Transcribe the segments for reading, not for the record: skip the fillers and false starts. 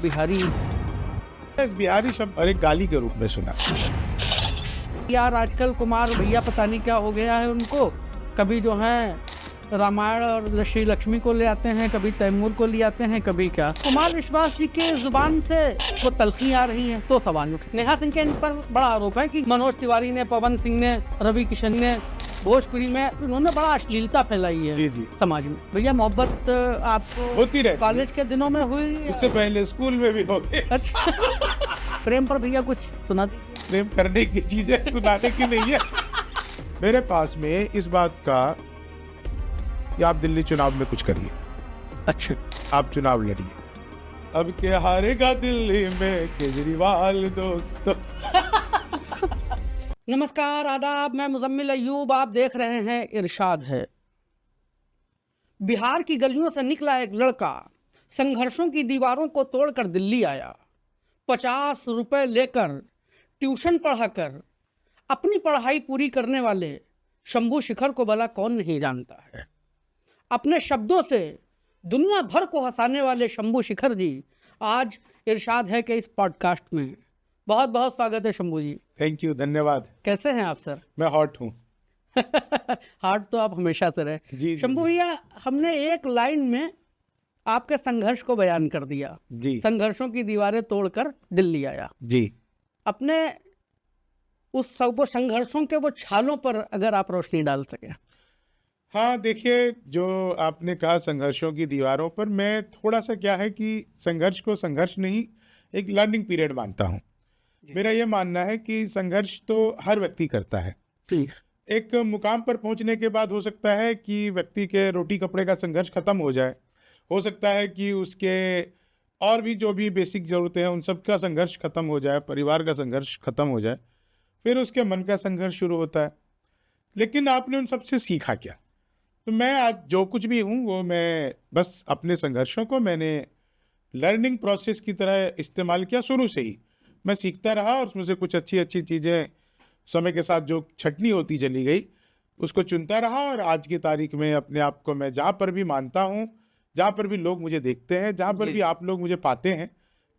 बिहारी बिहारी शब्द और एक गाली के रूप में सुना। यार आजकल कुमार भैया पता नहीं क्या हो गया है उनको, कभी जो है रामायण और श्री लक्ष्मी को ले आते हैं, कभी तैमूर को ले आते हैं, कभी क्या। कुमार विश्वास जी के जुबान से वो तलखी आ रही हैं तो सवाल उठे। नेहा सिंह के इन पर बड़ा आरोप है कि मनोज तिवारी ने, पवन सिंह ने, रवि किशन ने भोजपुरी में उन्होंने बड़ा अश्लीलता फैलाई है जी। समाज में। भैया मोहब्बत आपको होती रहती कॉलेज के दिनों में हुई? इससे पहले स्कूल में भी हो गए। अच्छा प्रेम पर भैया कुछ सुना दीजिए। प्रेम करने की चीजें सुनाने की नहीं है। मेरे पास में इस बात का कि आप दिल्ली चुनाव में कुछ करिए। अच्छा, आप चुनाव लड़िए। अब क्या हारेगा दिल्ली में केजरीवाल दोस्तों। नमस्कार, आदाब, मैं मुजम्मिल अय्यूब, आप देख रहे हैं इरशाद है। बिहार की गलियों से निकला एक लड़का संघर्षों की दीवारों को तोड़कर दिल्ली आया। 50 रुपए लेकर ट्यूशन पढ़ाकर अपनी पढ़ाई पूरी करने वाले शंभू शिखर को भला कौन नहीं जानता है। अपने शब्दों से दुनिया भर को हंसाने वाले शंभू शिखर जी आज इरशाद है कि इस पॉडकास्ट में। बहुत बहुत स्वागत है शंभू जी। थैंक यू, धन्यवाद। कैसे हैं आप सर? मैं हॉट हूँ। हार्ट तो आप हमेशा से रहे। जी शंभू भैया, हमने एक लाइन में आपके संघर्ष को बयान कर दिया जी। संघर्षों की दीवारें तोड़कर दिल्ली आया। जी। अपने उस सब संघर्षों के वो छालों पर अगर आप रोशनी डाल सके। हाँ देखिए, जो आपने कहा संघर्षों की दीवारों पर, मैं थोड़ा सा क्या है कि संघर्ष को संघर्ष नहीं, एक लर्निंग पीरियड मानता हूँ। मेरा ये मानना है कि संघर्ष तो हर व्यक्ति करता है। एक मुकाम पर पहुंचने के बाद हो सकता है कि व्यक्ति के रोटी कपड़े का संघर्ष खत्म हो जाए, हो सकता है कि उसके और भी जो भी बेसिक ज़रूरतें हैं उन सब का संघर्ष खत्म हो जाए, परिवार का संघर्ष खत्म हो जाए, फिर उसके मन का संघर्ष शुरू होता है। लेकिन आपने उन सबसे सीखा क्या? तो मैं आज जो कुछ भी हूँ वो मैं बस अपने संघर्षों को मैंने लर्निंग प्रोसेस की तरह इस्तेमाल किया। शुरू से ही मैं सीखता रहा और उसमें से कुछ अच्छी अच्छी चीज़ें समय के साथ जो छटनी होती चली गई उसको चुनता रहा। और आज की तारीख में अपने आप को मैं जहाँ पर भी मानता हूँ, जहाँ पर भी लोग मुझे देखते हैं, जहाँ पर भी आप लोग मुझे पाते हैं,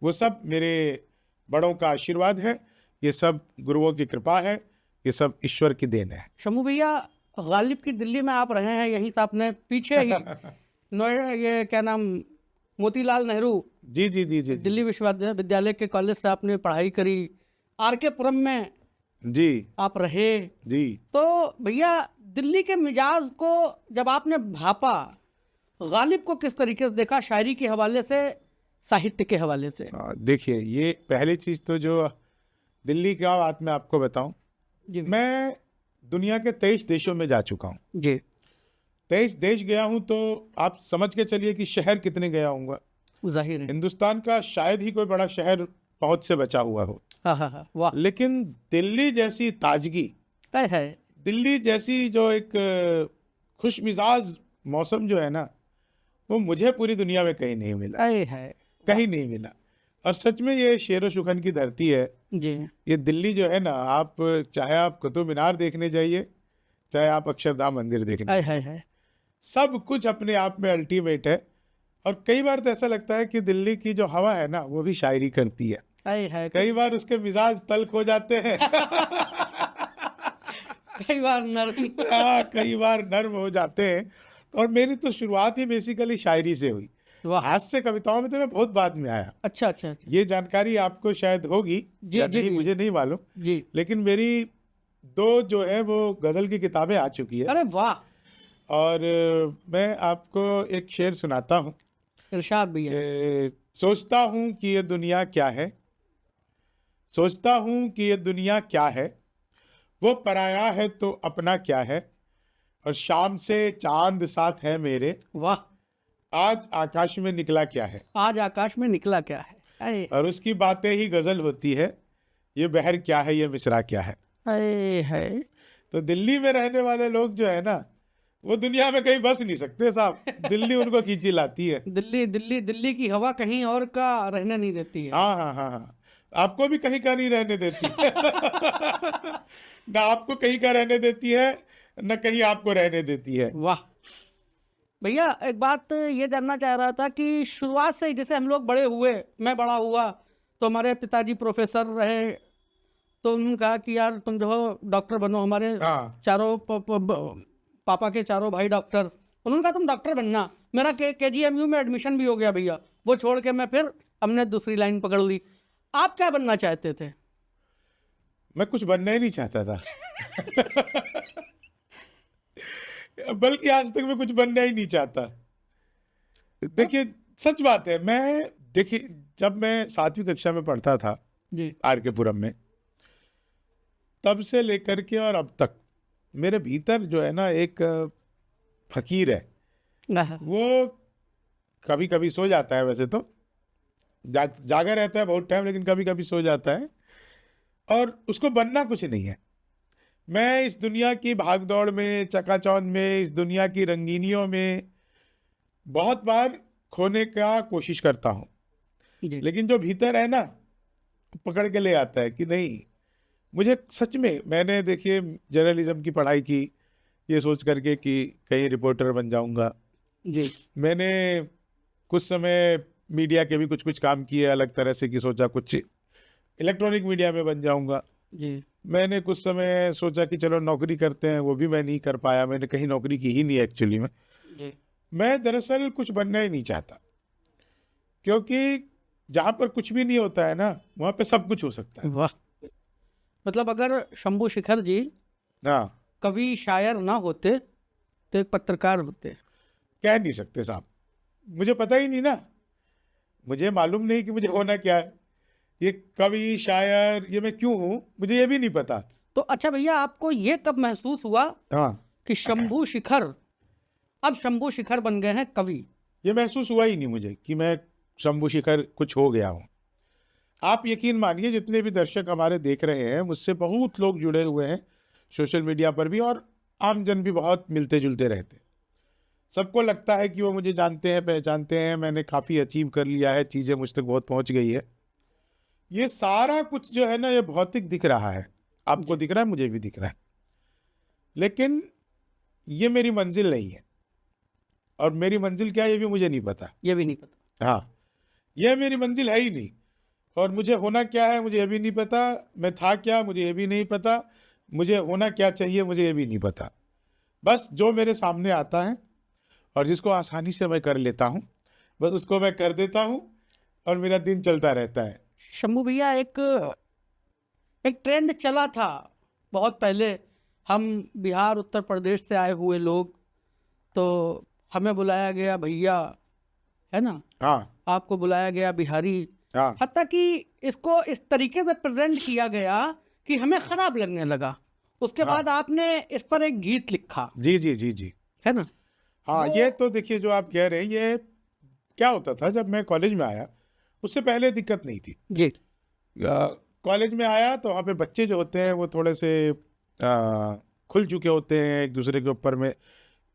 वो सब मेरे बड़ों का आशीर्वाद है, ये सब गुरुओं की कृपा है, ये सब ईश्वर की देन है। शंभू भैया, गालिब की दिल्ली में आप रहे हैं, यहीं से आपने पीछे ही नोएडा, ये क्या नाम, मोतीलाल नेहरू जी जी जी जी दिल्ली विश्वविद्यालय के कॉलेज से आपने पढ़ाई करी। आर.के. पुरम में जी आप रहे। जी। तो भैया, दिल्ली के मिजाज को जब आपने भापा, गालिब को किस तरीके से देखा, शायरी के हवाले से, साहित्य के हवाले से? देखिए, ये पहली चीज़ तो जो दिल्ली की बात मैं आपको बताऊं, मैं दुनिया के 23 देशों में जा चुका हूँ जी। 23 देश गया हूँ, तो आप समझ के चलिए कि शहर कितने गया हूँगा। जाहिर है हिंदुस्तान का शायद ही कोई बड़ा शहर पहुँच से बचा हुआ हो। हाँ, वाह। लेकिन दिल्ली जैसी ताजगी है, दिल्ली जैसी जो एक खुश मिजाज मौसम जो है ना, वो मुझे पूरी दुनिया में कहीं नहीं मिला। है कहीं नहीं मिला। और सच में ये शेर व शुखन की धरती है जी। ये दिल्ली जो है ना, आप चाहे आप कुतुब मीनार देखने जाइए, चाहे आप अक्षरधाम मंदिर देखने, है सब कुछ अपने आप में अल्टीमेट है। और कई बार तो ऐसा लगता है कि दिल्ली की जो हवा है ना, वो भी शायरी करती है। कई बार उसके मिजाज तल्ख हो जाते हैं। कई बार नर्म। कई बार नर्म हो जाते हैं। और मेरी तो शुरुआत ही बेसिकली शायरी से हुई। आज से कविताओं में तो मैं बहुत बाद में आया। अच्छा। ये जानकारी आपको शायद होगी या नहीं, मुझे नहीं मालूम जी। लेकिन मेरी 2 जो है वो गजल की किताबें आ चुकी है। अरे वाह। और मैं आपको एक शेर सुनाता हूँ। इरशाद भैया। सोचता हूँ कि ये दुनिया क्या है, सोचता हूँ कि ये दुनिया क्या है, वो पराया है तो अपना क्या है, और शाम से चांद साथ है मेरे, वाह। आज आकाश में निकला क्या है, आज आकाश में निकला क्या है, और उसकी बातें ही गजल होती है, ये बहर क्या है, ये मिसरा क्या है। है। तो दिल्ली में रहने वाले लोग जो है ना, वो दुनिया में कहीं बस नहीं सकते साहब। दिल्ली उनको खींची लाती है। दिल्ली की हवा कहीं और का रहने नहीं देती है। हाँ, आपको भी कहीं का नहीं रहने देती। ना आपको कहीं का रहने देती है, न कहीं आपको रहने देती है। वाह। भैया एक बात ये जानना चाह रहा था कि शुरुआत से ही जैसे हम लोग बड़े हुए, मैं बड़ा हुआ तो हमारे पिताजी प्रोफेसर रहे, तो उन्होंने कहा कि यार तुम जो हो डॉक्टर बनो। हमारे हाँ चारों पापा के चारों भाई डॉक्टर, उन्होंने कहा तुम डॉक्टर बनना। मेरा KGMU में एडमिशन भी हो गया भैया, वो छोड़ के मैं फिर हमने दूसरी लाइन पकड़ ली। आप क्या बनना चाहते थे? मैं कुछ बनना ही नहीं चाहता था। बल्कि आज तक मैं कुछ बनना ही नहीं चाहता। देखिए सच बात है, मैं देखिए जब मैं 7वीं कक्षा में पढ़ता था जी RK पुरम में, तब से लेकर के और अब तक मेरे भीतर जो है ना एक फकीर है। आहा, वो कभी कभी सो जाता है, वैसे तो जागा रहता है बहुत टाइम, लेकिन कभी कभी सो जाता है। और उसको बनना कुछ नहीं है। मैं इस दुनिया की भागदौड़ में, चकाचौंध में, इस दुनिया की रंगीनियों में बहुत बार खोने का कोशिश करता हूँ, जी लेकिन जो भीतर है ना पकड़ के ले आता है कि नहीं। मुझे सच में, मैंने देखिए जर्नलिज्म की पढ़ाई की ये सोच करके कि कहीं रिपोर्टर बन जाऊंगा। जी मैंने कुछ समय मीडिया के भी कुछ कुछ काम किए अलग तरह से, कि सोचा कुछ इलेक्ट्रॉनिक मीडिया में बन जाऊंगा। जी मैंने कुछ समय सोचा कि चलो नौकरी करते हैं, वो भी मैं नहीं कर पाया। मैंने कहीं नौकरी की ही नहीं एक्चुअली में। जी मैं दरअसल कुछ बनना ही नहीं चाहता, क्योंकि जहाँ पर कुछ भी नहीं होता है ना, वहाँ पे सब कुछ हो सकता है। वाह। मतलब अगर शंभू शिखर जी हाँ, कवि शायर ना होते तो एक पत्रकार होते। कह नहीं सकते साहब, मुझे पता ही नहीं ना। मुझे मालूम नहीं कि मुझे होना क्या है। ये कवि शायर ये मैं क्यों हूँ, मुझे ये भी नहीं पता। तो अच्छा भैया, आपको ये कब महसूस हुआ हाँ, कि शंभू शिखर, अब शंभू शिखर बन गए हैं कवि? ये महसूस हुआ ही नहीं मुझे कि मैं शंभू शिखर कुछ हो गया हूँ। आप यकीन मानिए, जितने भी दर्शक हमारे देख रहे हैं, मुझसे बहुत लोग जुड़े हुए हैं सोशल मीडिया पर भी, और आमजन भी बहुत मिलते जुलते रहते हैं। सबको लगता है कि वो मुझे जानते हैं, पहचानते हैं, मैंने काफ़ी अचीव कर लिया है, चीज़ें मुझ तक बहुत पहुंच गई है। ये सारा कुछ जो है ना, ये भौतिक दिख रहा है, आपको दिख रहा है, मुझे भी दिख रहा है, लेकिन ये मेरी मंजिल नहीं है। और मेरी मंजिल क्या है ये भी मुझे नहीं पता। ये भी नहीं पता। हाँ, ये मेरी मंजिल है ही नहीं। और मुझे होना क्या है मुझे ये भी नहीं पता। मैं था क्या मुझे ये भी नहीं पता। मुझे होना क्या चाहिए मुझे ये भी नहीं पता। बस जो मेरे सामने आता है और जिसको आसानी से मैं कर लेता हूँ, बस उसको मैं कर देता हूँ और मेरा दिन चलता रहता है। शंभू भैया, एक एक ट्रेंड चला था बहुत पहले, हम बिहार उत्तर प्रदेश से आए हुए लोग, तो हमें बुलाया गया भैया, है ना, हाँ आपको बुलाया गया बिहारी। हाँ हत्ता कि इसको इस तरीके से प्रेजेंट किया गया कि हमें खराब लगने लगा। उसके बाद आपने इस पर एक गीत लिखा, जी जी जी जी। है ना? हाँ, ये तो देखिए जो आप कह रहे हैं, ये क्या होता था जब मैं कॉलेज में आया, उससे पहले दिक्कत नहीं थी। जी कॉलेज में आया तो वहाँ पे बच्चे जो होते हैं वो थोड़े से खुल चुके होते हैं एक दूसरे के ऊपर में।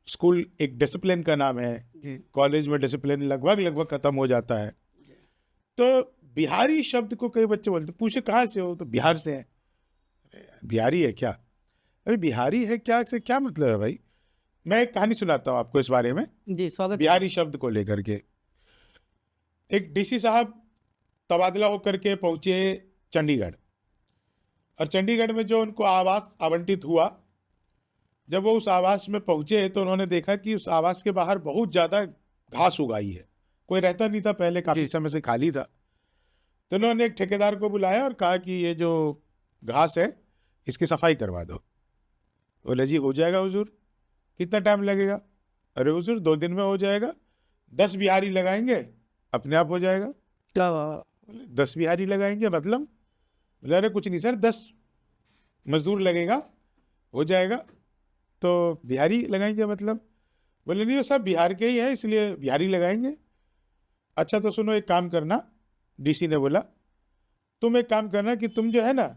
स्कूल एक डिसिप्लिन का नाम है, जी कॉलेज में डिसिप्लिन लगभग लगभग खत्म हो जाता है। तो बिहारी शब्द को कई बच्चे बोलते, पूछे कहाँ से हो, तो बिहार से हैं। अरे यार, बिहारी है क्या? अरे बिहारी है क्या से क्या मतलब है भाई? मैं एक कहानी सुनाता हूँ आपको इस बारे में, जी, स्वागत। बिहारी शब्द को लेकर के। एक DC साहब तबादला होकर के पहुंचे चंडीगढ़, और चंडीगढ़ में जो उनको आवास आवंटित हुआ, जब वो उस आवास में पहुंचे तो उन्होंने देखा कि उस आवास के बाहर बहुत ज़्यादा घास उगाई है। कोई रहता नहीं था पहले, काफ़ी समय से खाली था। तो उन्होंने एक ठेकेदार को बुलाया और कहा कि ये जो घास है इसकी सफाई करवा दो। बोले जी हो जाएगा हुजूर। कितना टाइम लगेगा? अरे हुजूर 2 दिन में हो जाएगा। 10 बिहारी लगाएंगे अपने आप हो जाएगा। क्या? बोले 10 बिहारी लगाएंगे मतलब? बोले अरे कुछ नहीं सर, 10 मजदूर लगेगा हो जाएगा। तो बिहारी लगाएंगे मतलब? बोले नहीं वो सब बिहार के ही है इसलिए बिहारी लगाएंगे। अच्छा तो सुनो, एक काम करना, DC ने बोला तुम एक काम करना कि तुम जो है ना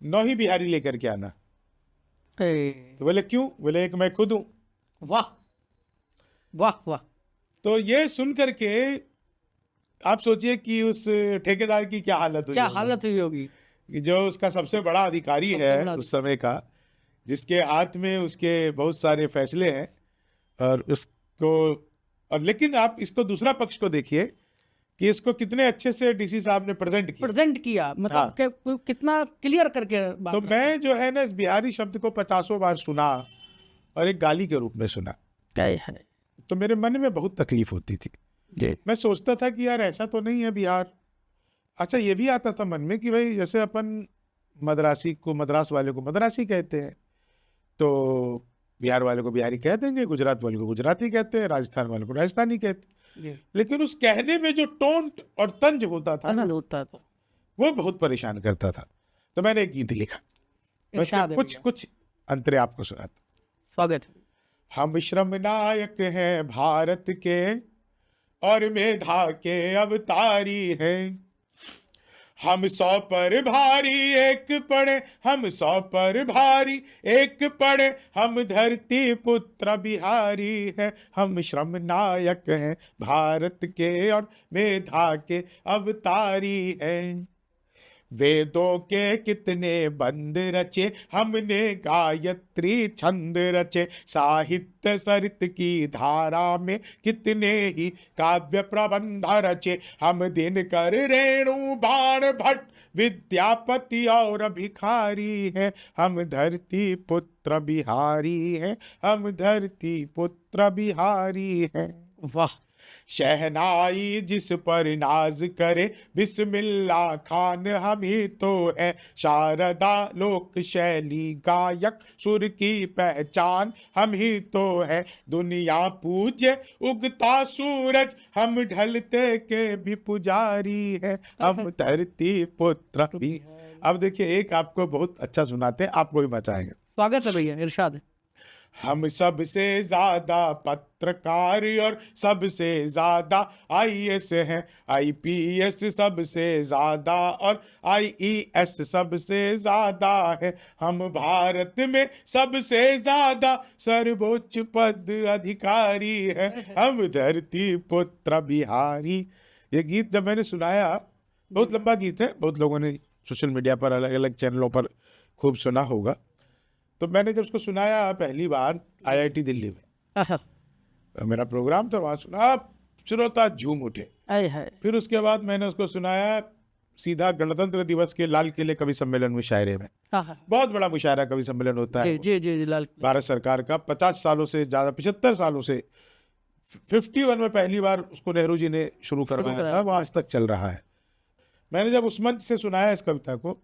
9 ही बिहारी लेकर के आना। तो बोले क्यों? बोले एक मैं खुद हूँ। वाह वाह वाह। तो ये सुन करके आप सोचिए कि उस ठेकेदार की क्या हालत हुई क्या होगी। हालत हुई होगी। कि जो उसका सबसे बड़ा अधिकारी सबसे है बड़ा उस समय का, जिसके हाथ में उसके बहुत सारे फैसले हैं, और को। और लेकिन आप इसको दूसरा पक्ष को देखिए कि इसको कितने अच्छे से डीसी साहब ने प्रेजेंट किया। प्रेजेंट किया, मतलब हाँ। कितना क्लियर करके बात तो रखा। मैं जो है ना इस बिहारी शब्द को 50 बार सुना और एक गाली के रूप में सुना, है तो मेरे मन में बहुत तकलीफ होती थी। जी। मैं सोचता था कि यार ऐसा तो नहीं है बिहार। अच्छा, ये भी आता था मन में कि भाई जैसे अपन मद्रासी को, मद्रास वाले को मद्रासी कहते हैं, तो बिहार वाले को बिहारी कह देंगे, गुजरात वाले को गुजराती कहते हैं, राजस्थान वाले को राजस्थानी कहते हैं। जी, लेकिन उस कहने में जो टोन और तंज होता था आनंद होता था। वो बहुत परेशान करता था। तो मैंने एक गीत लिखा, मैं उसके इरशाद है कुछ भैया। कुछ अंतरे आपको सुनाता। स्वागत है। हम श्रम नायक हैं भारत के और मेधा के अवतारी हैं। हम 100 पर भारी एक पड़े, हम 100 पर भारी एक पड़े, हम धरती पुत्र बिहारी है। हम श्रम नायक हैं भारत के और मेधा के अवतारी हैं। वेदों के कितने बंद रचे, हमने गायत्री छंद रचे। साहित्य सरित की धारा में कितने ही काव्य प्रबंध रचे। हम दिनकर, रेणु, बाण भट्ट, विद्यापति और भिखारी है। हम धरती पुत्र बिहारी है, हम धरती पुत्र बिहारी है। वाह। शहनाई जिस पर नाज करे, बिस्मिल्ला खान हम ही तो है। शारदा लोक शैली गायक, सुर की पहचान हम ही तो है। दुनिया पूजे उगता सूरज, हम ढलते के भी पुजारी है। हम धरती पुत्र भी। अब देखिए, एक आपको बहुत अच्छा सुनाते हैं, आपको भी बचाएंगे। स्वागत है भैया, इरशाद है। हम सबसे ज्यादा पत्रकार और सबसे ज्यादा आईएएस हैं। आईपीएस सबसे ज्यादा और आईईएस सबसे ज्यादा है। हम भारत में सबसे ज्यादा सर्वोच्च पद अधिकारी है। हम धरती पुत्र बिहारी। ये गीत जब मैंने सुनाया, बहुत लंबा गीत है, बहुत लोगों ने सोशल मीडिया पर अलग अलग चैनलों पर खूब सुना होगा। तो मैंने जब उसको सुनाया पहली बार आईआईटी दिल्ली में, आहा, मेरा प्रोग्राम था, वहाँ सुना, श्रोता झूम उठे। आय है। फिर उसके बाद मैंने उसको सुनाया सीधा गणतंत्र दिवस के लाल किले कवि सम्मेलन मुशायरे में। आहा, बहुत बड़ा मुशायरा कवि सम्मेलन होता है जी जी जी जी, लाल। भारत सरकार का, 50 सालों से ज़्यादा, 75 सालों से, 51 में पहली बार उसको नेहरू जी ने शुरू करवाया कराया। था, वो आज तक चल रहा है। मैंने जब उस मंच से सुनाया इस कविता को,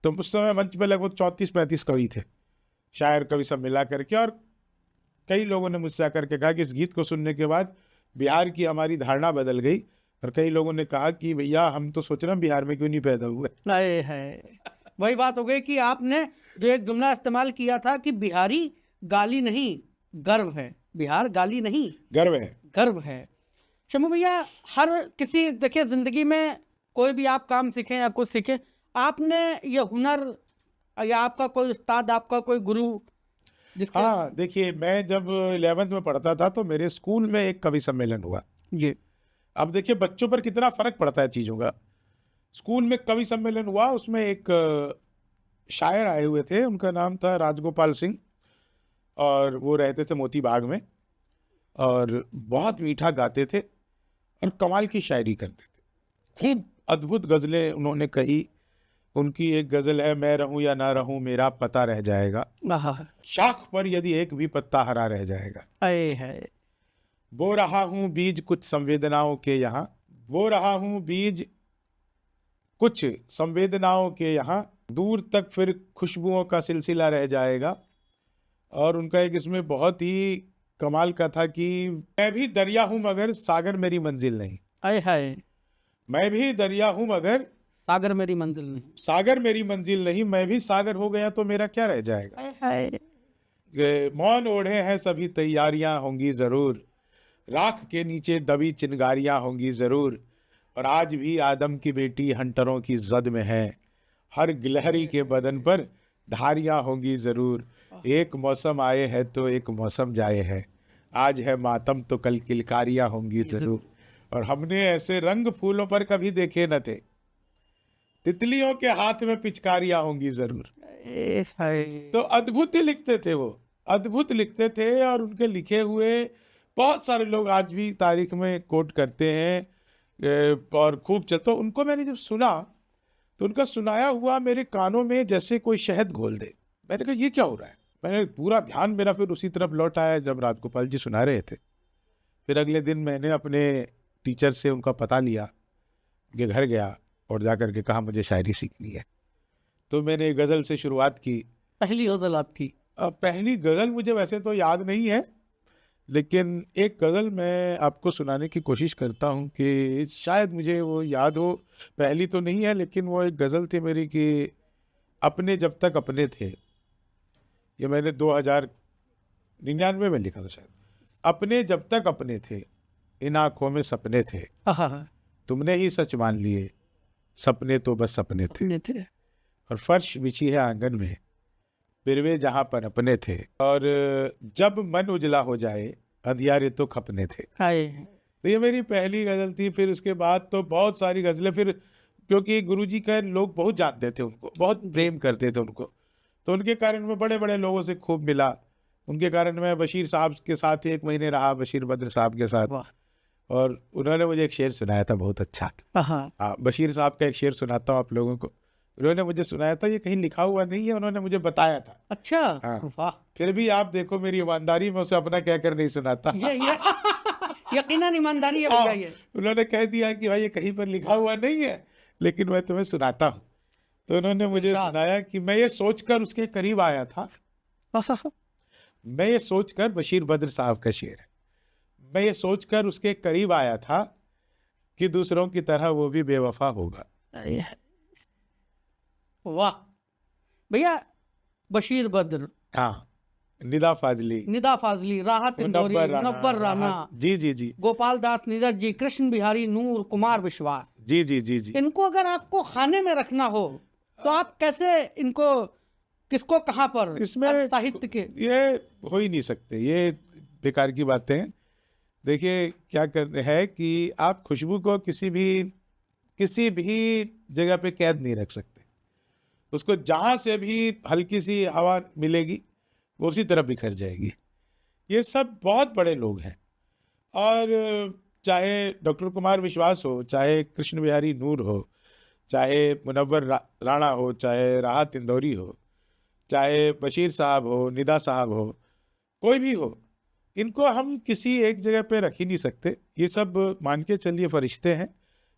तो उस समय मंच में लगभग 34-35 कवि थे, शायर कवि सब मिला करके। और कई लोगों ने मुझसे आकर के कहा कि इस गीत को सुनने के बाद बिहार की हमारी धारणा बदल गई। और कई लोगों ने कहा कि भैया हम तो सोच रहे हैं बिहार में क्यों नहीं पैदा हुए। आय है। वही बात हो गई कि आपने जो एक जुमला इस्तेमाल किया था कि बिहारी गाली नहीं गर्व है। बिहार गाली नहीं गर्व है। गर्व है। शंभू भैया, हर किसी, देखिए जिंदगी में कोई भी आप काम सीखें या कुछ सीखें, आपने ये हुनर या आपका कोई उस्ताद, आपका कोई गुरु जिसके। हाँ, देखिए, मैं जब 11th में पढ़ता था तो मेरे स्कूल में एक कवि सम्मेलन हुआ। जी। अब देखिए बच्चों पर कितना फर्क पड़ता है चीज़ों का। स्कूल में कवि सम्मेलन हुआ, उसमें एक शायर आए हुए थे, उनका नाम था राजगोपाल सिंह, और वो रहते थे मोती बाग में, और बहुत मीठा गाते थे और कमाल की शायरी करते थे। खूब अद्भुत गज़लें उन्होंने कही। उनकी एक गज़ल है, मैं रहूं या ना रहूं मेरा पता रह जाएगा, आहा, शाख पर यदि एक भी पत्ता हरा रह जाएगा। आय है। बो रहा हूं बीज कुछ संवेदनाओं के यहाँ, बो रहा हूं बीज कुछ संवेदनाओं के यहाँ, दूर तक फिर खुशबुओं का सिलसिला रह जाएगा। और उनका एक इसमें बहुत ही कमाल का था कि मैं भी दरिया हूं मगर सागर मेरी मंजिल नहीं। आय हाय। मैं भी दरिया हूं मगर सागर मेरी मंजिल नहीं। सागर मेरी मंजिल नहीं, मैं भी सागर हो गया तो मेरा क्या रह जाएगा। आय हाय। मौन ओढ़े हैं सभी तैयारियां होंगी जरूर, राख के नीचे दबी चिंगारियां होंगी जरूर। और आज भी आदम की बेटी हंटरों की जद में है, हर गिलहरी के बदन पर धारियां होंगी जरूर। एक मौसम आए है तो एक मौसम जाए है, आज है मातम तो कल किलकारियां होंगी जरूर। और हमने ऐसे रंग फूलों पर कभी देखे न थे, तितलियों के हाथ में पिचकारियां होंगी जरूर। आय हाय। तो अद्भुत ही लिखते थे वो, अद्भुत लिखते थे। और उनके लिखे हुए बहुत सारे लोग आज भी तारीख में कोट करते हैं और खूब चलते। उनको मैंने जब सुना तो उनका सुनाया हुआ मेरे कानों में जैसे कोई शहद घोल दे। मैंने कहा ये क्या हो रहा है। मैंने पूरा ध्यान मेरा फिर उसी तरफ लौट आया जब राजगोपाल जी सुना रहे थे। फिर अगले दिन मैंने अपने टीचर से उनका पता लिया, उनके घर गया और जाकर के कहा मुझे शायरी सीखनी है। तो मैंने गज़ल से शुरुआत की। पहली गजल आपकी? पहली गज़ल मुझे वैसे तो याद नहीं है, लेकिन एक गज़ल मैं आपको सुनाने की कोशिश करता हूँ कि शायद मुझे वो याद हो। पहली तो नहीं है, लेकिन वो एक गज़ल थी मेरी कि अपने जब तक अपने थे। ये मैंने 2099 में लिखा था शायद। अपने जब तक अपने थे, इन आँखों में सपने थे, हाँ, तुमने ही सच मान लिए, सपने तो बस सपने थे। अपने थे। और फर्श बिछी है आंगन में, बिरवे जहाँ पर अपने थे। और जब मन उजला हो जाए, अंधियारे तो खपने थे। हाय। तो ये मेरी पहली गज़ल थी। फिर उसके बाद तो बहुत सारी गज़लें, फिर क्योंकि गुरुजी का लोग बहुत जानते थे उनको, बहुत प्रेम करते थे उनको, तो उनके कारण मैं बड़े बड़े लोगों से खूब मिला। उनके कारण मैं बशीर साहब के साथ 1 महीने रहा, बशीर बद्र साहब के साथ। वाह। और उन्होंने मुझे एक शेर सुनाया था बहुत अच्छा। हाँ, हाँ, बशीर साहब का एक शेर सुनाता हूँ आप लोगों को। उन्होंने मुझे सुनाया था, ये कहीं लिखा हुआ नहीं है, उन्होंने मुझे बताया था। अच्छा। हाँ। वाह। फिर भी आप देखो मेरी ईमानदारी, मैं उसे अपना कहकर नहीं सुनाता। ये यकीनन ईमानदारी है हाँ, भैया ये। उन्होंने कह दिया कि भाई ये कहीं पर लिखा हुआ नहीं है, लेकिन मैं तुम्हें सुनाता हूँ। तो उन्होंने मुझे इरशाद। सुनाया कि मैं ये सोचकर उसके करीब आया था। मैं ये सोचकर, बशीर बद्र साहब का शेर है, मैं ये सोचकर उसके करीब आया था कि दूसरों की तरह वो भी बेवफा होगा। वाह भैया। बशीर बद्र, हाँ, निदा फाजली, निदा फाजली, राहत इंदौरी, मुनव्वर राणा, जी जी जी गोपाल दास नीरज जी, कृष्ण बिहारी, नूर कुमार विश्वास, जी जी जी जी। इनको अगर आपको खाने में रखना हो तो आप कैसे इनको, किसको कहाँ पर इसमें साहित्य के? ये हो ही नहीं सकते, ये बेकार की बातें हैं। देखिए क्या कर है कि आप खुशबू को किसी भी जगह पे कैद नहीं रख सकते। उसको जहाँ से भी हल्की सी हवा मिलेगी वो उसी तरफ बिखर जाएगी। ये सब बहुत बड़े लोग हैं, और चाहे डॉक्टर कुमार विश्वास हो, चाहे कृष्ण बिहारी नूर हो, चाहे मुनव्वर राणा हो, चाहे राहत इंदौरी हो, चाहे बशीर साहब हो, निदा साहब हो, कोई भी हो, इनको हम किसी एक जगह पे रख ही नहीं सकते। ये सब मान के चलिए फरिश्ते हैं,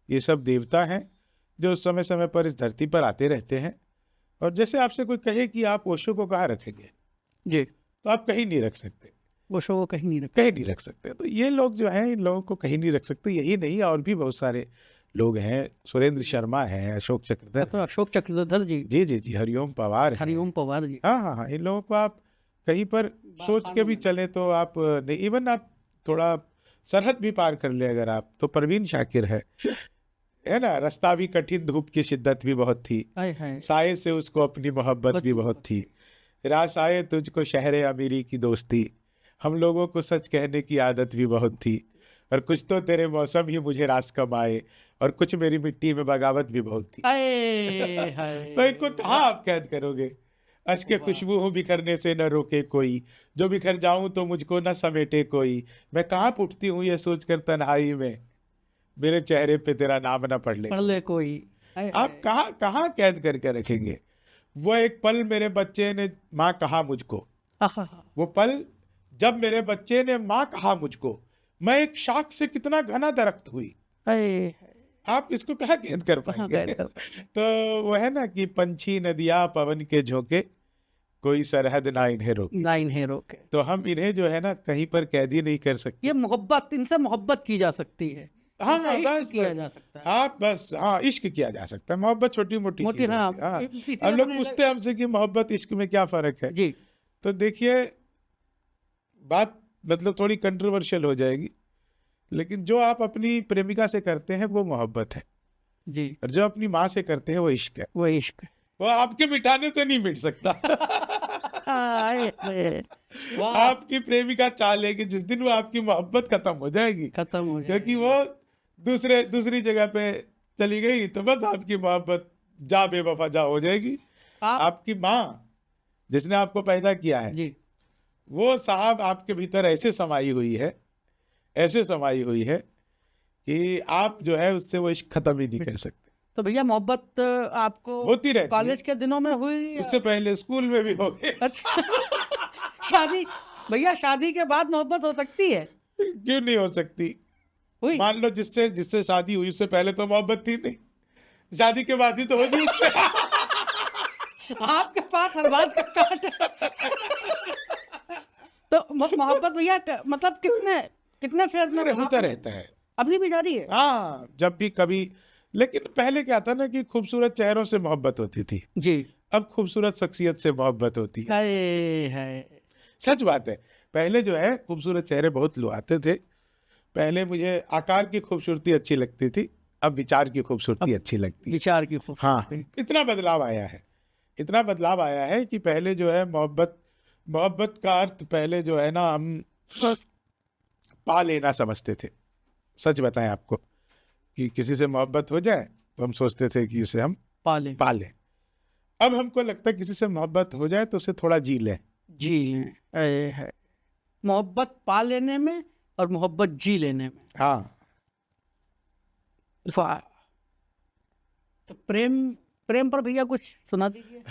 ये सब देवता हैं जो समय समय पर इस धरती पर आते रहते हैं। और जैसे आपसे कोई कहे कि आप ओशो को कहाँ रखेंगे, जी, तो आप कहीं नहीं रख सकते, वो शो कहीं नहीं रखा। कहीं नहीं रख सकते। तो ये लोग जो हैं, इन लोगों को कहीं नहीं रख सकते। यही नहीं, और भी बहुत सारे लोग हैं। सुरेंद्र शर्मा हैं, अशोक चक्रधर, अशोक चक्रधर जी, जी जी जी, हरिओम पवार हैं। हरिओम पवार जी। हाँ हाँ हाँ, इन लोगों को आप कहीं पर सोच के भी चले तो आप नहीं, इवन आप थोड़ा सरहद भी पार कर ले अगर आप, तो परवीन शाकिर है ना। रास्ता भी कठिन, धूप की शिद्दत भी बहुत थी, हाय हाय। साये से उसको अपनी मोहब्बत भी बहुत थी। रास आए तुझको शहरे अमीरी की दोस्ती, हम लोगों को सच कहने की आदत भी बहुत थी। और कुछ तो तेरे मौसम ही मुझे रास कम आए, और कुछ मेरी मिट्टी में बगावत भी बहुत थी। हाय हाय। तो इनको कहाँ आप कैद करोगे। अश्क खुशबू हूँ बिखरने से न रोके कोई, जो बिखर जाऊं तो मुझको न समेटे कोई। मैं कहाँ उठती हूँ ये सोचकर तन्हाई में, मेरे चेहरे पे तेरा नाम न पढ़ ले। पढ़ ले कोई। हाय आप कहाँ कहाँ कैद करके रखेंगे। वो एक पल मेरे बच्चे ने माँ कहा मुझको, हाय। वो पल जब मेरे बच्चे ने माँ कहा मुझको, मैं एक शाख से कितना घना दरख्त हुई। हाय। आप इसको कहाँ कैद कर पाएंगे। तो वो है ना कि पंछी नदियाँ पवन के झोंके, कोई सरहद ना इन्हें रोके। नाइन हीरो के। तो हम इन्हें जो है ना कहीं पर कैद ही नहीं कर सकते। ये मोहब्बत, इनसे मोहब्बत की जा सकती है। हाँ इनसे हाँ, इश्क बस किया जा सकता है। आप बस, हाँ, इश्क किया जा सकता है। मोहब्बत छोटी मोटी मोटी, चीज हाँ, होती है। हाँ, इसीलिए हम लोग मैंने- पूछते हैं हमसे कि मोहब्बत इश्क में क्या फर्क है। जी, तो देखिए बात मतलब थोड़ी कंट्रोवर्शियल हो जाएगी, लेकिन जो आप अपनी प्रेमिका से करते हैं वो मोहब्बत है, जी, और जो अपनी माँ से करते हैं वो इश्क है। वो इश्क है। वो आपके मिटाने से नहीं मिट सकता। हाय हाय। वाह। आपकी प्रेमिका चाह लेगी, जिस दिन वो आपकी मोहब्बत खत्म हो जाएगी, खत्म हो जाए। क्योंकि वो दूसरी जगह पे चली गई, तो बस आपकी मोहब्बत जा बेवफा जा हो जाएगी। आपकी माँ जिसने आपको पैदा किया है, जी, वो साहब आपके भीतर ऐसे समाई हुई है ऐसे समाई हुई है कि आप जो है उससे वो इश्क खत्म ही नहीं कर सकते। तो भैया मोहब्बत आपको होती रहती है। कॉलेज के दिनों में हुई? उससे पहले स्कूल में भी हो गए। अच्छा। शादी, भैया शादी के बाद मोहब्बत हो सकती है? क्यों नहीं हो सकती? हुई? मान लो जिससे जिससे शादी हुई उससे पहले तो मोहब्बत थी नहीं, शादी के बाद ही तो होगी उससे। आपके पास हर बात का काट है। तो मोहब्बत भैया मतलब कितने कितने फेज में होता रहता है। अभी भी जारी है? हाँ, जब भी कभी। लेकिन पहले क्या था ना कि खूबसूरत चेहरों से मोहब्बत होती थी, जी। अब खूबसूरत शख्सियत से मोहब्बत होती है। है। सच बात है। पहले जो है खूबसूरत चेहरे बहुत लोग आते थे। पहले मुझे आकार की खूबसूरती अच्छी लगती थी, अब विचार की खूबसूरती अच्छी लगती है। विचार की खूबसूरती। हाँ, इतना बदलाव आया है, इतना बदलाव आया है कि पहले जो है मोहब्बत का अर्थ पहले जो है ना हम पा लेना समझते थे। सच बताएं आपको कि किसी से मोहब्बत हो जाए तो हम सोचते थे कि उसे हम पाले पा लें। अब हमको लगता है किसी से मोहब्बत हो जाए तो उसे थोड़ा जी लें। जी लें। है मोहब्बत पा लेने में और मोहब्बत जी लेने में। हाँ। वाह। तो प्रेम प्रेम पर भैया कुछ सुना दीजिए।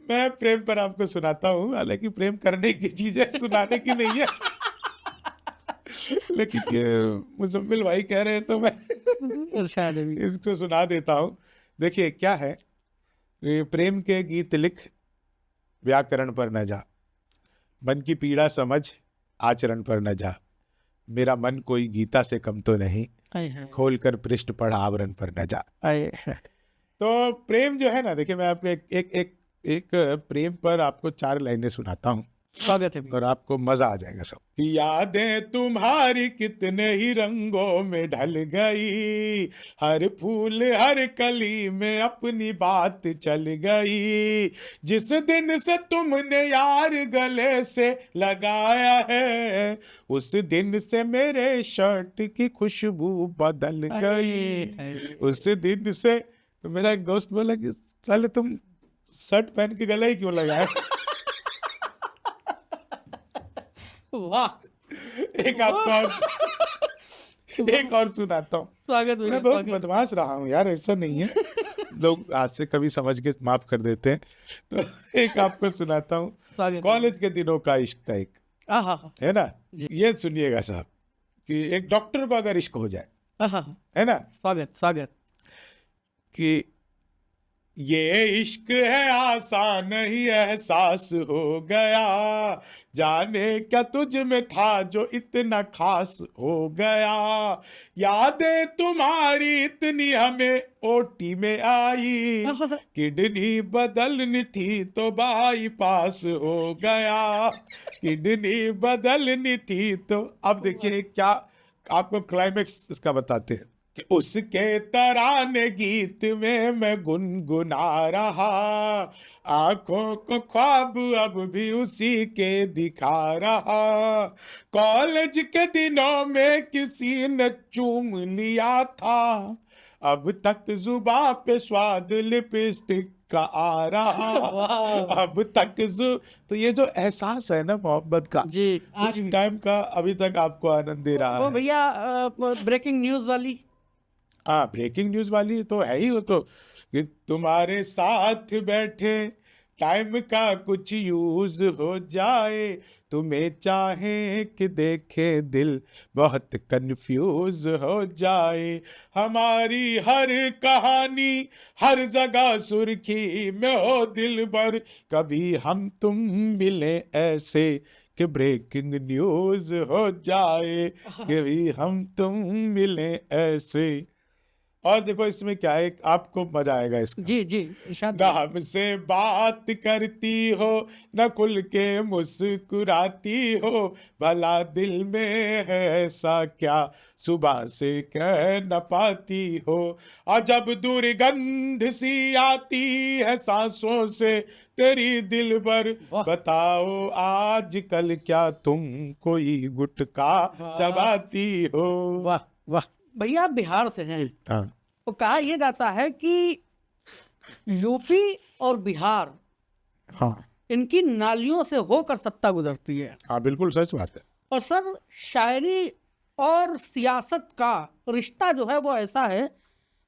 मैं प्रेम पर आपको सुनाता हूँ, हालांकि प्रेम करने की चीज है, सुनाने की नहीं है। लेकिन ये मुजम्मिल भाई कह रहे हैं तो मैं इरशाद नबी। इसको सुना देता हूँ। देखिए क्या है, ये प्रेम के गीत लिख व्याकरण पर न जा, मन की पीड़ा समझ आचरण पर न जा, मेरा मन कोई गीता से कम तो नहीं, खोल कर पृष्ठ पढ़ आवरण पर न जा। तो प्रेम जो है ना, देखिए मैं आपको एक प्रेम पर आपको 4 लाइनें सुनाता हूँ, स्वागत है भैया। और आपको मजा आ जाएगा सब। यादें तुम्हारी कितने ही रंगों में ढल गई, हर फूल हर कली में अपनी बात चल गई, जिस दिन से तुमने यार गले से लगाया है, उस दिन से मेरे शर्ट की खुशबू बदल गई। उस दिन से तो मेरा एक दोस्त बोला कि साले तुम शर्ट पहन के गला ही क्यों लगाए? वाह। एक और सुनाता हूँ। स्वागत मैं भैया। बहुत बदमाश रहा हूँ यार, ऐसा नहीं है, लोग आज से कभी समझ के माफ कर देते हैं। तो एक आपको सुनाता हूँ, स्वागत। कॉलेज के दिनों का इश्क का एक है ना। ये सुनिएगा साहब कि एक डॉक्टर को अगर इश्क हो जाए, है ना, स्वागत कि ये इश्क है आसान ही एहसास हो गया, जाने क्या तुझ में था जो इतना खास हो गया, यादें तुम्हारी इतनी हमें ओटी में आई, किडनी बदलनी थी तो बाईपास हो गया, किडनी बदलनी थी तो। अब देखिए क्या आपको क्लाइमेक्स इसका बताते हैं कि उसके तराने गीत में मैं गुनगुना रहा, आंखों को ख्वाब अब भी उसी के दिखा रहा, कॉलेज के दिनों में किसी ने चूम लिया था, अब तक जुबान पे स्वाद लिपस्टिक का आ रहा, अब तक तो ये जो एहसास है ना मोहब्बत का जी, उस टाइम का अभी तक आपको आनंद दे रहा है। भैया ब्रेकिंग न्यूज वाली। हाँ, ब्रेकिंग न्यूज वाली तो है ही, वो तो कि तुम्हारे साथ बैठे टाइम का कुछ यूज हो जाए, तुम्हें चाहे कि देखे दिल बहुत कंफ्यूज हो जाए, हमारी हर कहानी हर जगह सुर्खी में हो दिल भर, कभी हम तुम मिले ऐसे कि ब्रेकिंग न्यूज हो जाए, कभी हम तुम मिले ऐसे। और देखो इसमें क्या है, आपको मजा आएगा इसका। जी न हमसे बात करती हो, न खुल के मुस्कुराती हो, भला दिल में है ऐसा क्या सुबह से कह न पाती हो, और जब दुर्गंध सी आती है सांसों से तेरी दिल भर, बताओ आजकल क्या तुम कोई गुटखा चबाती हो। वाह वाह। भैया आप बिहार से हैं। हाँ। तो कहा यह जाता है कि यूपी और बिहार, हाँ, इनकी नालियों से होकर सत्ता गुजरती है। हाँ बिल्कुल सच बात है। और सर शायरी और सियासत का रिश्ता जो है वो ऐसा है,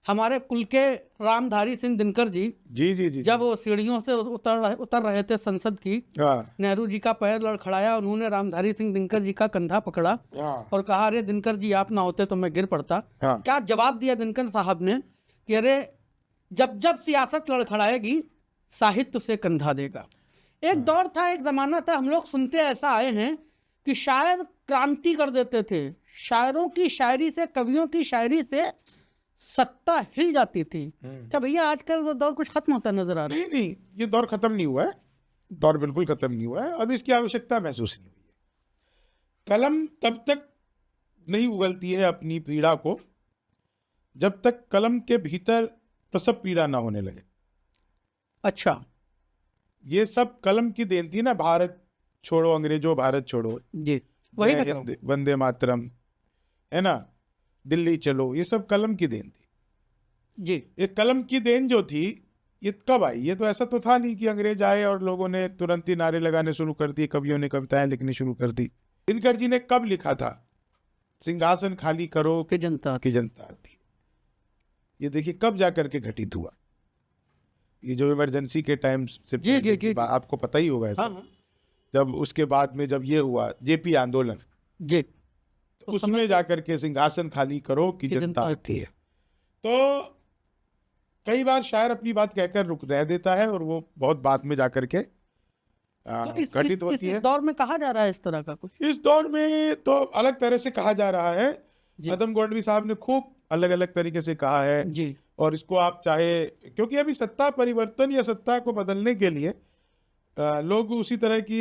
हमारे कुल के रामधारी सिंह दिनकर जी जी जी जी जब वो सीढ़ियों से उतर रहे थे संसद की, हाँ नेहरू जी का पैर लड़खड़ाया, उन्होंने रामधारी सिंह दिनकर जी का कंधा पकड़ा हाँ और कहा अरे दिनकर जी आप ना होते तो मैं गिर पड़ता। हाँ क्या जवाब दिया दिनकर साहब ने कि अरे जब जब सियासत लड़खड़ाएगी साहित्य से कंधा देगा। एक दौर था, एक जमाना था, हम लोग सुनते ऐसा आए हैं कि शायर क्रांति कर देते थे, शायरों की शायरी से, कवियों की शायरी से सत्ता हिल जाती थी। क्या भैया आजकल वो दौर कुछ खत्म होता नजर आ रहा है? नहीं नहीं, ये दौर खत्म नहीं हुआ है, दौर बिल्कुल खत्म नहीं हुआ है। अब इसकी आवश्यकता महसूस नहीं हुई है। कलम तब तक नहीं उगलती है अपनी पीड़ा को जब तक कलम के भीतर प्रसव पीड़ा ना होने लगे। अच्छा, ये सब कलम की देन थी ना, भारत छोड़ो अंग्रेजों भारत छोड़ो, जी वही जय मैं कह रहा हिंद, वंदे मातरम, है ना, दिल्ली चलो, ये सब कलम की देन थी। हूं। जी ये कलम की देन जो थी ये कब आई? ये तो ऐसा तो था नहीं कि अंग्रेज आए और लोगों ने तुरंत ही नारे लगाने शुरू कर दिए, कवियों ने कविताएं लिखनी शुरू कर दी। दिनकर जी ने कब लिखा था? सिंहासन खाली करो कि जनता की जनता आती। ये देखिए कब जाकर के घटित हुआ। ये जो इमरजेंसी के टाइम से जी, पहले जी, की जी, बात, आपको पता ही होगा ऐसा। हाँ हाँ जब उसके बाद में जब ये हुआ जेपी आंदोलन, जी तो उसमें जाकर के सिंहासन खाली करो कि जनता आती है। तो कई बार शायर अपनी बात कहकर रुक रह देता है और वो बहुत बाद में जाकर के तो घटित होती इस है। दौर में कहा जा रहा है इस तरह का कुछ? इस दौर में तो अलग तरह से कहा जा रहा है। जी। अदम गोडवी साहब ने खूब अलग अलग तरीके से कहा है। जी और इसको आप चाहे, क्योंकि अभी सत्ता परिवर्तन या सत्ता को बदलने के लिए लोग उसी तरह की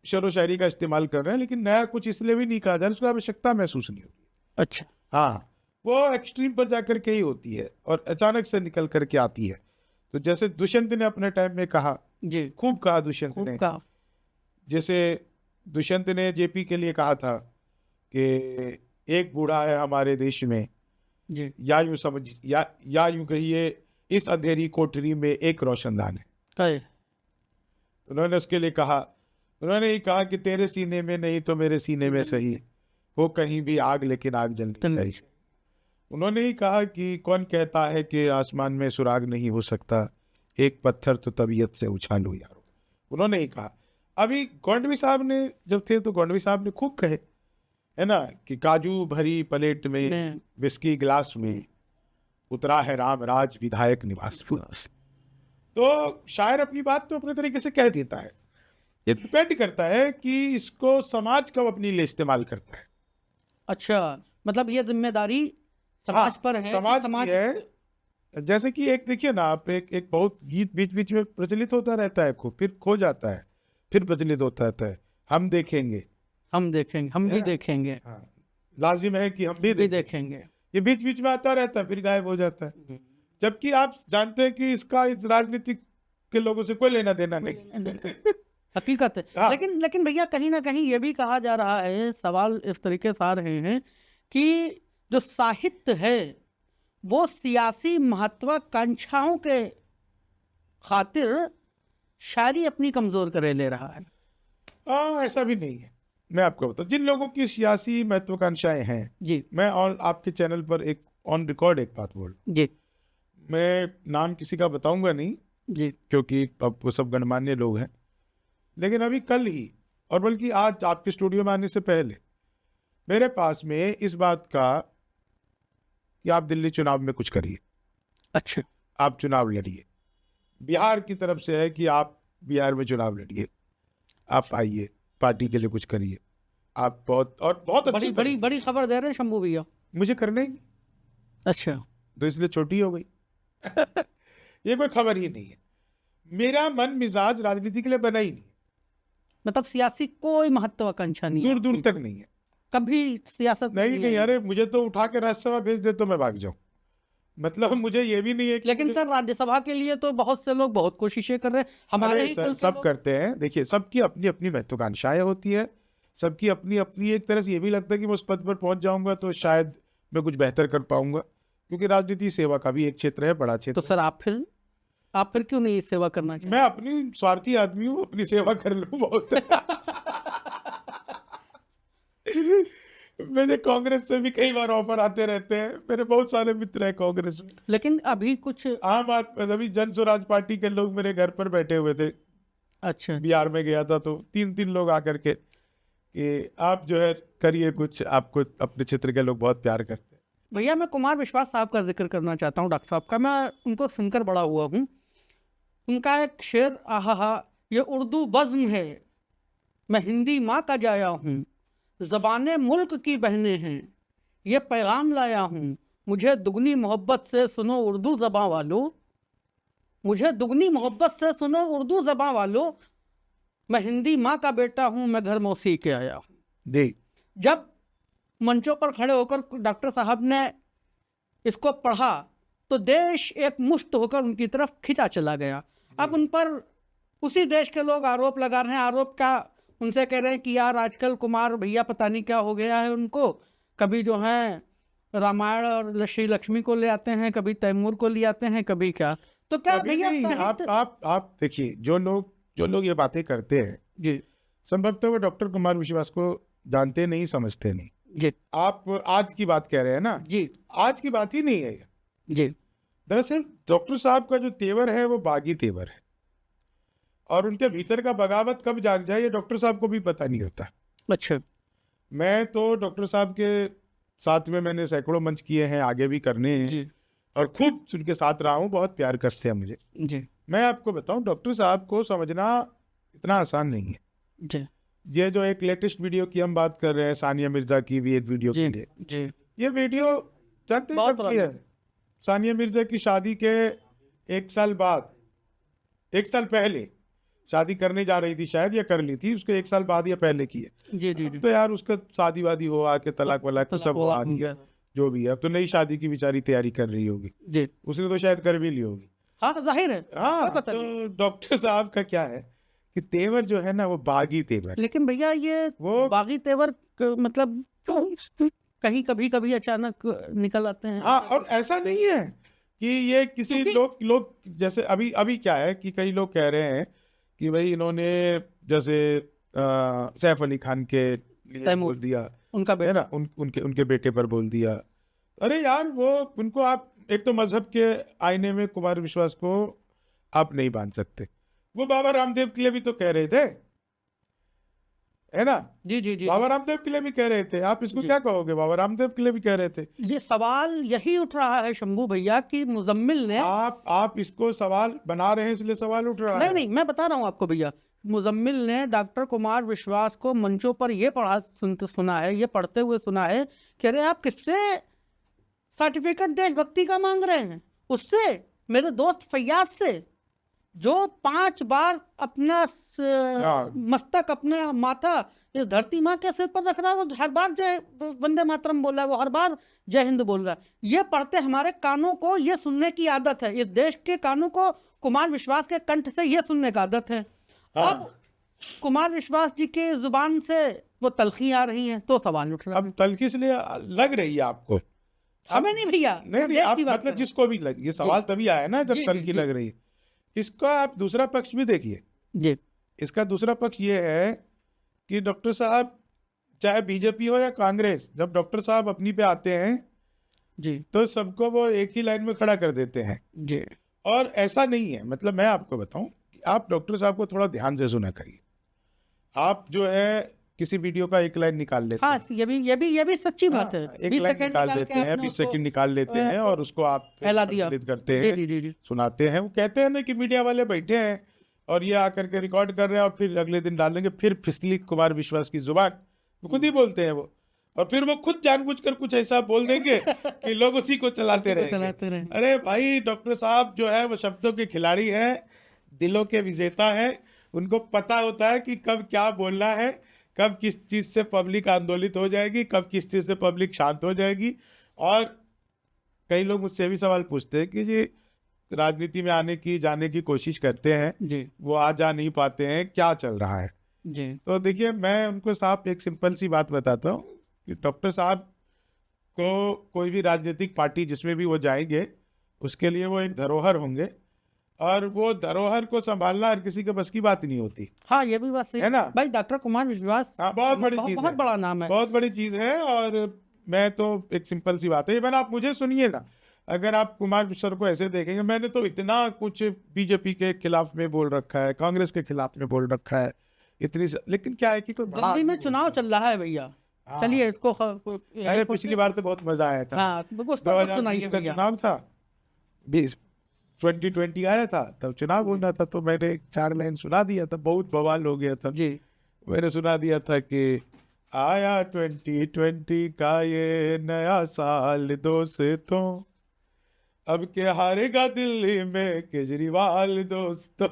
शेरो शायरी का इस्तेमाल कर रहे हैं, लेकिन नया कुछ इसलिए भी नहीं कहा जा रहा, उसको आवश्यकता महसूस नहीं होती। अच्छा, हाँ, वो एक्सट्रीम पर जाकर के ही होती है और अचानक से निकल करके आती है। तो जैसे दुष्यंत ने अपने टाइम में कहा, जी खूब कहा दुष्यंत खूब ने। कहा। जैसे दुष्यंत ने जेपी के लिए कहा था कि एक बूढ़ा है हमारे देश में, जी या यूं समझ या यूं कहिए इस अंधेरी कोठरी में एक रोशनदान है। कहे उन्होंने उसके लिए कहा, उन्होंने ही कहा कि तेरे सीने में नहीं तो मेरे सीने में सही, हो कहीं भी आग लेकिन आग जलनी चाहिए। उन्होंने ही कहा कि कौन कहता है कि आसमान में सुराग नहीं हो सकता, एक पत्थर तो तबीयत से उछालो यारो। उन्होंने ही कहा। अभी गोंडवी साहब ने जब थे तो गोंडवी साहब ने खूब कहे, है ना, कि काजू भरी प्लेट में विस्की गिलास में उतरा है राम राज विधायक निवास। तो शायर अपनी बात तो अपने तरीके से कह देता है। ये डिपेंड करता है कि इसको समाज कब अपने लिए इस्तेमाल करता है। अच्छा, मतलब ये जिम्मेदारी समाज पर है, समाज समाज की है। जैसे कि एक देखिए ना आप, एक बहुत गीत बीच बीच में प्रचलित होता रहता है, फिर खो जाता है, फिर प्रचलित होता रहता है, हम देखेंगे, हम देखेंगे, हम भी देखेंगे, हाँ, लाजिम है कि हम भी देखेंगे। ये बीच बीच में आता रहता है, फिर गायब हो जाता है। जबकि आप जानते हैं कि इसका इस राजनीतिक के लोगों से कोई लेना देना नहीं। हकीकत है। हाँ। लेकिन भैया कहीं ना कहीं ये भी कहा जा रहा है, सवाल इस तरीके से आ रहे हैं कि जो साहित्य है वो सियासी महत्वाकांक्षाओं के खातिर शायरी अपनी कमजोर करे ले रहा है। ऐसा भी नहीं है। मैं आपको बताऊं, जिन लोगों की सियासी महत्वाकांक्षाएं हैं, जी मैं और आपके चैनल पर एक ऑन रिकॉर्ड एक बात बोल, जी मैं नाम किसी का बताऊंगा नहीं जी क्योंकि अब वो सब गणमान्य लोग हैं, लेकिन अभी कल ही और बल्कि आज आपके स्टूडियो में आने से पहले मेरे पास में इस बात का कि आप दिल्ली चुनाव में कुछ करिए, अच्छा, आप चुनाव लड़िए, बिहार की तरफ से है कि आप बिहार में चुनाव लड़िए, आप आइए, पार्टी के लिए कुछ करिए, आप बहुत अच्छी बड़ी खबर दे रहे हैं शंभू भैया। मुझे करना ही नहीं, अच्छा, तो इसलिए छोटी हो गई। ये कोई खबर ही नहीं है। मेरा मन मिजाज राजनीति के लिए बना ही नहीं, मतलब सियासी कोई महत्वाकांक्षा नहीं दूर दूर तक नहीं है, कभी सियासत नहीं। अरे मुझे तो उठा के राज्यसभा भेज दे तो मैं भाग जाऊं, मतलब मुझे ये भी नहीं है कि लेकिन सर राज्यसभा के लिए तो बहुत से लोग बहुत कोशिशें कर रहे हैं, हमारे ही कुल से सब लोग। करते हैं। देखिए सबकी अपनी अपनी महत्वाकांक्षाएं होती है, सबकी अपनी अपनी, एक तरह से ये भी लगता है कि मैं उस पद पर पहुंच जाऊंगा तो शायद मैं कुछ बेहतर कर पाऊंगा, क्योंकि राजनीति सेवा का भी एक क्षेत्र है, बड़ा क्षेत्र। तो सर आप फिर क्यों नहीं सेवा करना चाहिए? मैं अपनी स्वार्थी आदमी हूँ, अपनी सेवा कर लूँ बहुत। मेरे कांग्रेस से भी कई बार ऑफर आते रहते हैं, मेरे बहुत सारे मित्र हैं कांग्रेस में। लेकिन अभी कुछ अभी जन स्वराज पार्टी के लोग मेरे घर पर बैठे हुए थे, अच्छा बिहार में गया था तो 3 लोग आकर के कि आप जो है करिए कुछ, आपको अपने क्षेत्र के लोग बहुत प्यार करते हैं। भैया, मैं कुमार विश्वास साहब का जिक्र करना चाहता हूँ, डॉक्टर साहब का। मैं उनको सुनकर बड़ा हुआ हूँ। उनका एक शेर, आहा, ये उर्दू बज़्म है, मैं हिंदी माँ का जाया हूँ, ज़बाने मुल्क की बहनें हैं, ये पैगाम लाया हूँ, मुझे दुगनी मोहब्बत से सुनो उर्दू ज़बां वालों, मुझे दुगनी मोहब्बत से सुनो उर्दू ज़बां वालों, मैं हिंदी माँ का बेटा हूँ, मैं घर मौसी के आया हूँ। जी, जब मंचों पर खड़े होकर डॉक्टर साहब ने इसको पढ़ा तो देश एक मुश्त होकर उनकी तरफ खिंचा चला गया। अब उन पर उसी देश के लोग आरोप लगा रहे हैं। आरोप क्या, उनसे कह रहे हैं कि यार आजकल कुमार भैया पता नहीं क्या हो गया है उनको, कभी जो है रामायण और श्री लक्ष्मी को ले आते हैं, कभी तैमूर को ले आते हैं, कभी क्या। तो क्या कभी भैया नहीं। आप देखिए, जो लोग ये बातें करते हैं, जी संभवतः वो डॉक्टर कुमार विश्वास को जानते नहीं, समझते नहीं। जी आप आज की बात कह रहे हैं ना, जी आज की बात ही नहीं है ये। जी दरअसल डॉक्टर साहब का जो तेवर है वो बागी तेवर है, और उनके भीतर का बगावत कब जाग जाए ये डॉक्टर साहब को भी पता नहीं होता। अच्छा मैं तो डॉक्टर साहब के साथ में मैंने सैकड़ों मंच किए हैं, आगे भी करने हैं, जी और खूब उनके साथ रहा हूँ, बहुत प्यार करते हैं मुझे। जी मैं आपको बताऊं, डॉक्टर साहब को समझना इतना आसान नहीं है। जी ये जो एक लेटेस्ट वीडियो की हम बात कर रहे हैं, सानिया मिर्जा की भी एक वीडियो जी की है, जी ये वीडियो जानते हैं बहुत कब की है? सानिया मिर्जा की शादी के 1 साल बाद, 1 साल पहले शादी करने जा रही थी शायद, या कर ली थी, उसके 1 साल बाद या पहले की है। जी जी जी तो यार उसका शादी वादी हो आके तलाक वलाक सब वो आ गया, जो भी है। अब तो नई शादी की बेचारी तैयारी कर रही होगी, जी उसने तो शायद कर भी ली होगी। हाँ जाहिर है। हाँ, कोई पता तो डॉक्टर साहब का क्या है कि तेवर जो है ना वो बागी तेवर, लेकिन भैया ये वो बागी तेवर मतलब कहीं कभी कभी अचानक निकल आते हैं। हाँ, और ऐसा नहीं है कि ये किसी लोग जैसे अभी अभी क्या है कि कई लोग कह रहे हैं कि भाई इन्होंने जैसे सैफ अली खान के लिए तैमूर, बोल दिया उनका है बेटा। ना, उनके बेटे पर बोल दिया। अरे यार, वो उनको आप एक तो मजहब के आईने में कुमार विश्वास को आप नहीं बांध सकते। वो बाबा रामदेव के लिए भी तो कह रहे थे, है ना, जी जी जी बाबा रामदेव के लिए भी कह रहे थे। आप इसको क्या कहोगे, बाबा रामदेव के लिए भी कह रहे थे। ये सवाल यही उठ रहा है शंभू भैया कि मुजम्मिल ने आप इसको सवाल बना रहे हैं इसलिए सवाल उठ रहा नहीं है। नहीं, मैं बता रहा हूँ आपको भैया, मुजम्मिल ने डॉक्टर कुमार विश्वास को मंचों पर ये सुना है, ये पढ़ते हुए सुना है कि अरे आप किससे सर्टिफिकेट देशभक्ति का मांग रहे हैं? उससे, मेरे दोस्त फैयाज से, जो 5 बार अपना मस्तक, अपना माथा इस धरती माँ के सिर पर रख रहा है, वो हर बार जय वंदे मातरम बोल रहा है, वो हर बार जय हिंद बोल रहा है। ये पढ़ते हमारे कानों को ये सुनने की आदत है, इस देश के कानों को कुमार विश्वास के कंठ से ये सुनने का आदत है। अब कुमार विश्वास जी के जुबान से वो तलखी आ रही है तो सवाल उठ रहा है। अब तल्खी इसलिए लग रही है आपको, हमें नहीं भैया, नहीं आप मतलब जिसको भी लग, ये सवाल तभी आया ना जब तल्खी लग रही है। इसका आप दूसरा पक्ष भी देखिए जी। इसका दूसरा पक्ष ये है कि डॉक्टर साहब, चाहे बीजेपी हो या कांग्रेस, जब डॉक्टर साहब अपनी पे आते हैं जी तो सबको वो एक ही लाइन में खड़ा कर देते हैं जी। और ऐसा नहीं है। मतलब मैं आपको बताऊं कि आप डॉक्टर साहब को थोड़ा ध्यान से सुना करिए। आप जो है किसी वीडियो का एक लाइन निकाल लेते हाँ, ये भी सच्ची बात है। हैं, एक लाइन निकाल देते हैं, 20 सेकंड निकाल लेते हैं और उसको आप फैला दिया, प्रचलित करते जी हैं, जी जी जी। सुनाते हैं। वो कहते हैं ना कि मीडिया वाले बैठे हैं और ये आकर के रिकॉर्ड कर रहे हैं और फिर अगले दिन डालेंगे, फिर फिसली कुमार विश्वास की जुबान, वो खुद ही बोलते हैं वो, और फिर वो खुद जानबूझकर कुछ ऐसा बोल देंगे कि लोग उसी को चलाते रहेंगे। अरे भाई, डॉक्टर साहब जो है वो शब्दों के खिलाड़ी हैं, दिलों के विजेता हैं। उनको पता होता है कि कब क्या बोलना है, कब किस चीज़ से पब्लिक आंदोलित हो जाएगी, कब किस चीज़ से पब्लिक शांत हो जाएगी। और कई लोग मुझसे भी सवाल पूछते हैं कि जी राजनीति में जाने की कोशिश करते हैं जी, वो आ जा नहीं पाते हैं, क्या चल रहा है जी। तो देखिए, मैं उनको साफ एक सिंपल सी बात बताता हूँ कि डॉक्टर साहब को कोई भी राजनीतिक पार्टी जिसमें भी वो जाएंगे, उसके लिए वो एक धरोहर होंगे और वो धरोहर को संभालना हर किसी के बस की बात नहीं होती, हाँ, ये भी बात सही है ना? भाई। डॉक्टर कुमार विश्वास हाँ, बहुत बड़ी बहुत चीज बहुत है, बड़ा नाम है। बहुत बड़ी चीज है। और मैं तो एक सिंपल सी बात है, इवन आप मुझे सुनिए ना, अगर आप कुमार सर को ऐसे देखेंगे, मैंने तो इतना कुछ बीजेपी के खिलाफ में बोल रखा है, कांग्रेस के खिलाफ में बोल रखा है, लेकिन क्या है कि कोई बड़ा दिल्ली में आदमी चुनाव चल रहा है भैया। हाँ। चलिए इसको अरे पिछली बार तो बहुत मजा आया था, हाँ, उस पर सुनाइए 2020 का भैया। चुनाव था, 2020 आया था, तब चुनाव होना था, तो मैंने एक 4 लाइन सुना दिया था, बहुत बवाल हो गया था। जी, मैंने सुना दिया था कि आया 2020 का ये नया साल दोस्तों, अब के हारेगा दिल्ली में केजरीवाल दोस्तों।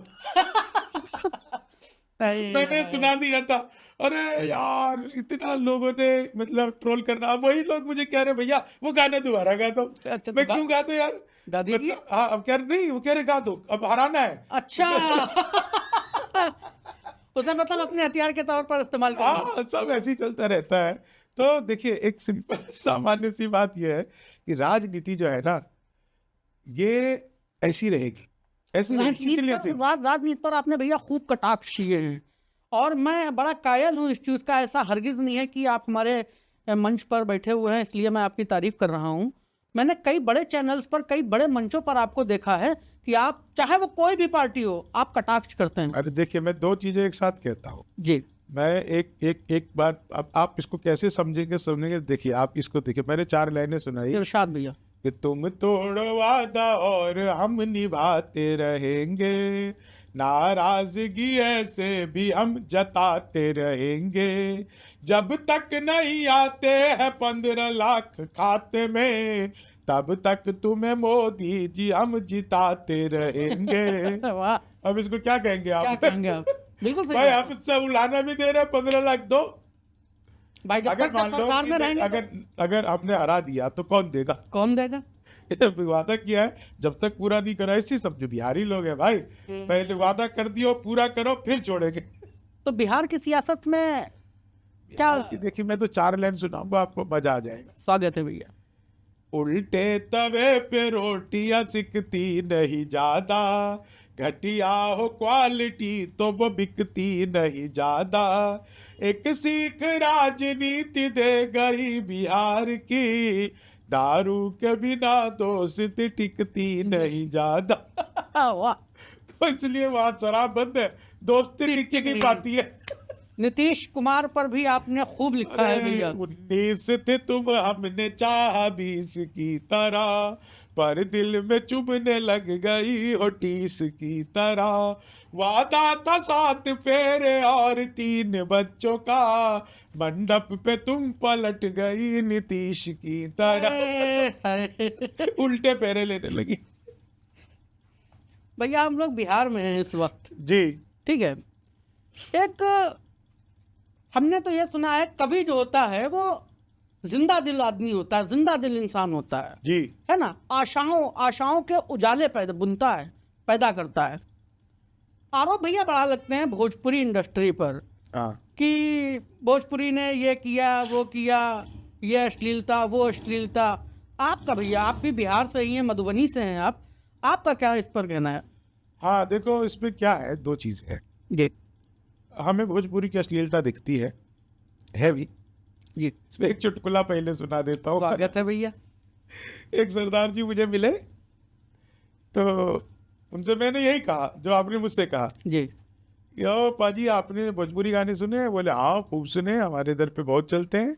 मैंने सुना दिया था। अरे यार, इतना लोगों ने मतलब ट्रोल करना। अब वही लोग मुझे कह रहे भैया वो गाना दोबारा गा दो। अच्छा, मैं क्यों गा दो यार? गा दीजिए। मतलब हाँ, अब कह रहे नहीं, वो कह रहे गा दो, अब हराना है। अच्छा। उसने मतलब अपने हथियार के तौर पर इस्तेमाल कर लिया। हाँ, सब ऐसे ही चलता रहता है। तो देखिए, एक सिंपल सामान्य सी बात यह है कि राजनीति जो है ना, ये ऐसी रहेगी, ऐसी रहेगी। इसलिए से राजनीति पर आपने भैया खूब कटाक्ष किए हैं, और मैं बड़ा कायल हूँ इस चीज़ का। ऐसा हरगिज नहीं है कि आप हमारे मंच पर बैठे हुए हैं इसलिए मैं आपकी तारीफ कर रहा हूँ। मैंने कई बड़े चैनल्स पर, कई बड़े मंचों पर आपको देखा है कि आप, चाहे वो कोई भी पार्टी हो, आप कटाक्ष करते हैं। अरे देखिए, मैं 2 चीजें एक साथ कहता हूँ। जी, मैं एक बार, अब आप इसको कैसे समझेंगे, देखिए आप इसको देखिए, मैंने 4 लाइनें सुनाई इरशाद भैया। कि तुम तोड़ो वादा और हम निभाते रहेंगे, नाराजगी ऐसे भी हम जताते रहेंगे, जब तक नहीं आते हैं 15 लाख खाते में, तब तक तुम्हें मोदी जी हम जिताते रहेंगे। वाह, अब इसको क्या कहेंगे क्या आप? कहेंगे आप? बिल्कुल सही भाई बात हम इससे उलाना भी दे रहे हैं, 15 लाख दो। भाई। जब अगर तक मान लो सरकार कि में रहेंगे अगर अगर आपने हरा दिया तो कौन देगा? कौन देगा? ये वादा किया है, जब तक पूरा नहीं करा, इसी सब जो बिहारी लोग हैं भाई, पहले वादा कर दियो, पूरा करो, फिर छोड़ेंगे। तो बिहार की सियासत में क्या? देखिए, मैं तो 4 लाइन सुनाऊंगा, आपको मजा आ जाएगा। स्वागत है भैया। उल्टे तवे पे रोटियां सिकती नहीं ज्यादा, घटिया हो क्वालिटी तो वो बिकती नहीं ज्यादा, एक सीख राजनीति दे गई बिहार की, दारू के बिना दोस्ती टिकती नहीं ज्यादा। वाह, तो इसलिए वहां शराब बंद है, दोस्ती टिक नहीं पाती है। नीतीश कुमार पर भी आपने खूब लिखा है भैया। 19 थे तुम, हमने चाहा 20 की तरह, पर दिल में चुभने लग गई हो 30 की तरह, वादा था 7 फेरे और 3 बच्चों का, मंडप पे तुम पलट गई नीतीश की तरह। उल्टे फेरे लेने लगी। भैया हम लोग बिहार में हैं इस वक्त, जी ठीक है। एक हमने तो ये सुना है, कवि जो होता है वो जिंदा दिल आदमी होता है, जिंदा दिल इंसान होता जी, है ना। आशाओं के उजाले पैदा बुनता है, पैदा करता है। आरोप भैया बड़ा लगते हैं भोजपुरी इंडस्ट्री पर हाँ, कि भोजपुरी ने ये किया, वो किया, ये अश्लीलता, वो अश्लीलता। आपका भैया, आप भी बिहार से ही हैं, मधुबनी से हैं आप, आपका क्या इस पर कहना है? हाँ, देखो इसमें क्या है, 2 चीजें हैं। जी हमें भोजपुरी की अश्लीलता दिखती है भी। जी, इसमें एक चुटकुला पहले सुना देता हूँ। स्वागत है भैया। एक सरदार जी मुझे मिले, तो उनसे मैंने यही कहा जो आपने मुझसे कहा, जी, यो पाजी आपने भोजपुरी गाने सुने हैं? बोले हाँ खूब सुने, हमारे इधर पे बहुत चलते हैं।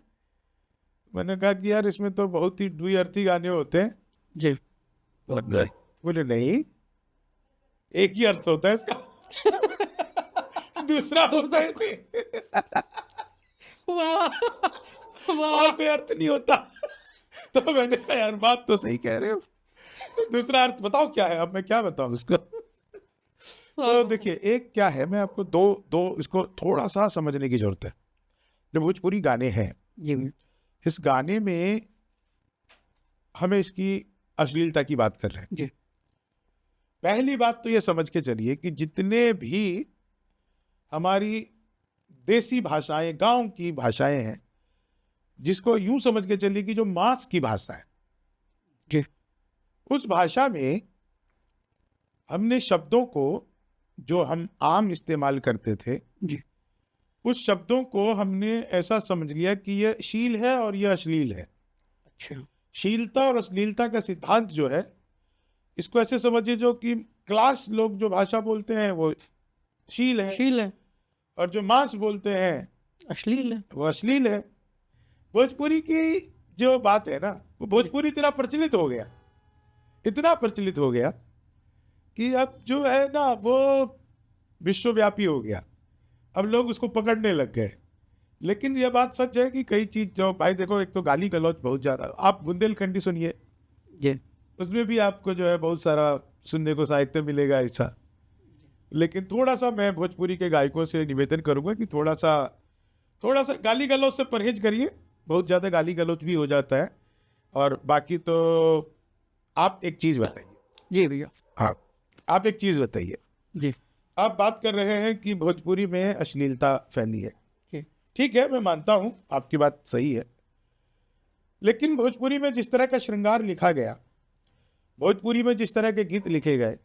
मैंने कहा कि यार इसमें तो बहुत ही द्वि अर्थी गाने होते हैं। जी, बोले नहीं, एक ही अर्थ होता है इसका, दूसरा होता है नहीं। वाह वाह, और कोई अर्थ नहीं होता। तो मैंने कहा यार बात तो सही कह रहे हो, दूसरा अर्थ बताओ क्या है। अब मैं क्या बताऊं इसको? तो देखिए, एक क्या है, मैं आपको दो इसको थोड़ा सा समझने की जरूरत है। जो भोजपुरी गाने हैं, जी इस गाने में हमें इसकी अश्लीलता की बात कर रहे हैं। जी, पहली बात तो ये समझ के चलिए कि जितने भी हमारी देसी भाषाएं, गांव की भाषाएं हैं, जिसको यूं समझ के चलिए कि जो मास की भाषा है, जी, उस भाषा में हमने शब्दों को जो हम आम इस्तेमाल करते थे जी। उस शब्दों को हमने ऐसा समझ लिया कि ये शील है और ये अश्लील है। अच्छा। शीलता और अश्लीलता का सिद्धांत जो है, इसको ऐसे समझिए जो कि क्लास लोग जो भाषा बोलते हैं वो शील है, शील है, और जो मांस बोलते हैं अश्लील है। वो अश्लील है। भोजपुरी की जो बात है ना, वो भोजपुरी इतना प्रचलित हो गया, इतना प्रचलित हो गया कि अब जो है ना वो विश्वव्यापी हो गया। अब लोग उसको पकड़ने लग गए। लेकिन यह बात सच है कि कई चीज जो भाई देखो, एक तो गाली गलौज बहुत ज्यादा, आप बुंदेलखंडी सुनिए, जी। उसमें भी आपको जो है बहुत सारा सुनने को साहित्य मिलेगा ऐसा। लेकिन थोड़ा सा मैं भोजपुरी के गायकों से निवेदन करूंगा कि थोड़ा सा गाली गलौज से परहेज करिए, बहुत ज्यादा गाली गलौज भी हो जाता है। और बाकी तो आप एक चीज बताइए। जी भैया। हाँ, आप एक चीज बताइए। जी। आप बात कर रहे हैं कि भोजपुरी में अश्लीलता फैली है। जी। ठीक है, मैं मानता हूं आपकी बात सही है। लेकिन भोजपुरी में जिस तरह का श्रृंगार लिखा गया, भोजपुरी में जिस तरह के गीत लिखे गए,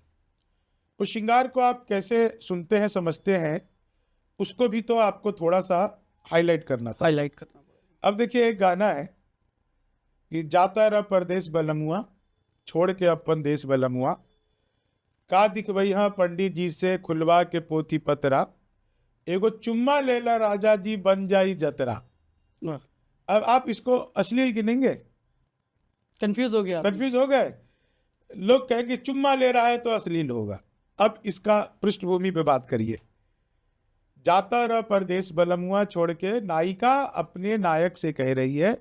उस श्रृंगार को आप कैसे सुनते हैं, समझते हैं, उसको भी तो आपको थोड़ा सा हाईलाइट करना था। हाईलाइट करना पड़ेगा। अब देखिए, एक गाना है कि जाता रहा परदेश बलमुआ, छोड़ के अपन देश बलमुआ, का दिखवई हाँ पंडित जी से खुलवा के पोथी पतरा, एगो चुम्मा लेला राजा जी बन जाई जतरा। वाह, अब आप इसको अश्लील गिनेंगे? कंफ्यूज हो गया आप। कंफ्यूज हो गए? लोग कहेंगे चुम्मा ले रहा है तो अश्लील होगा। अब इसका पृष्ठभूमि पे बात करिए। जाता रहा परदेश बलमुआ, छोड़ के नायिका अपने नायक से कह रही है,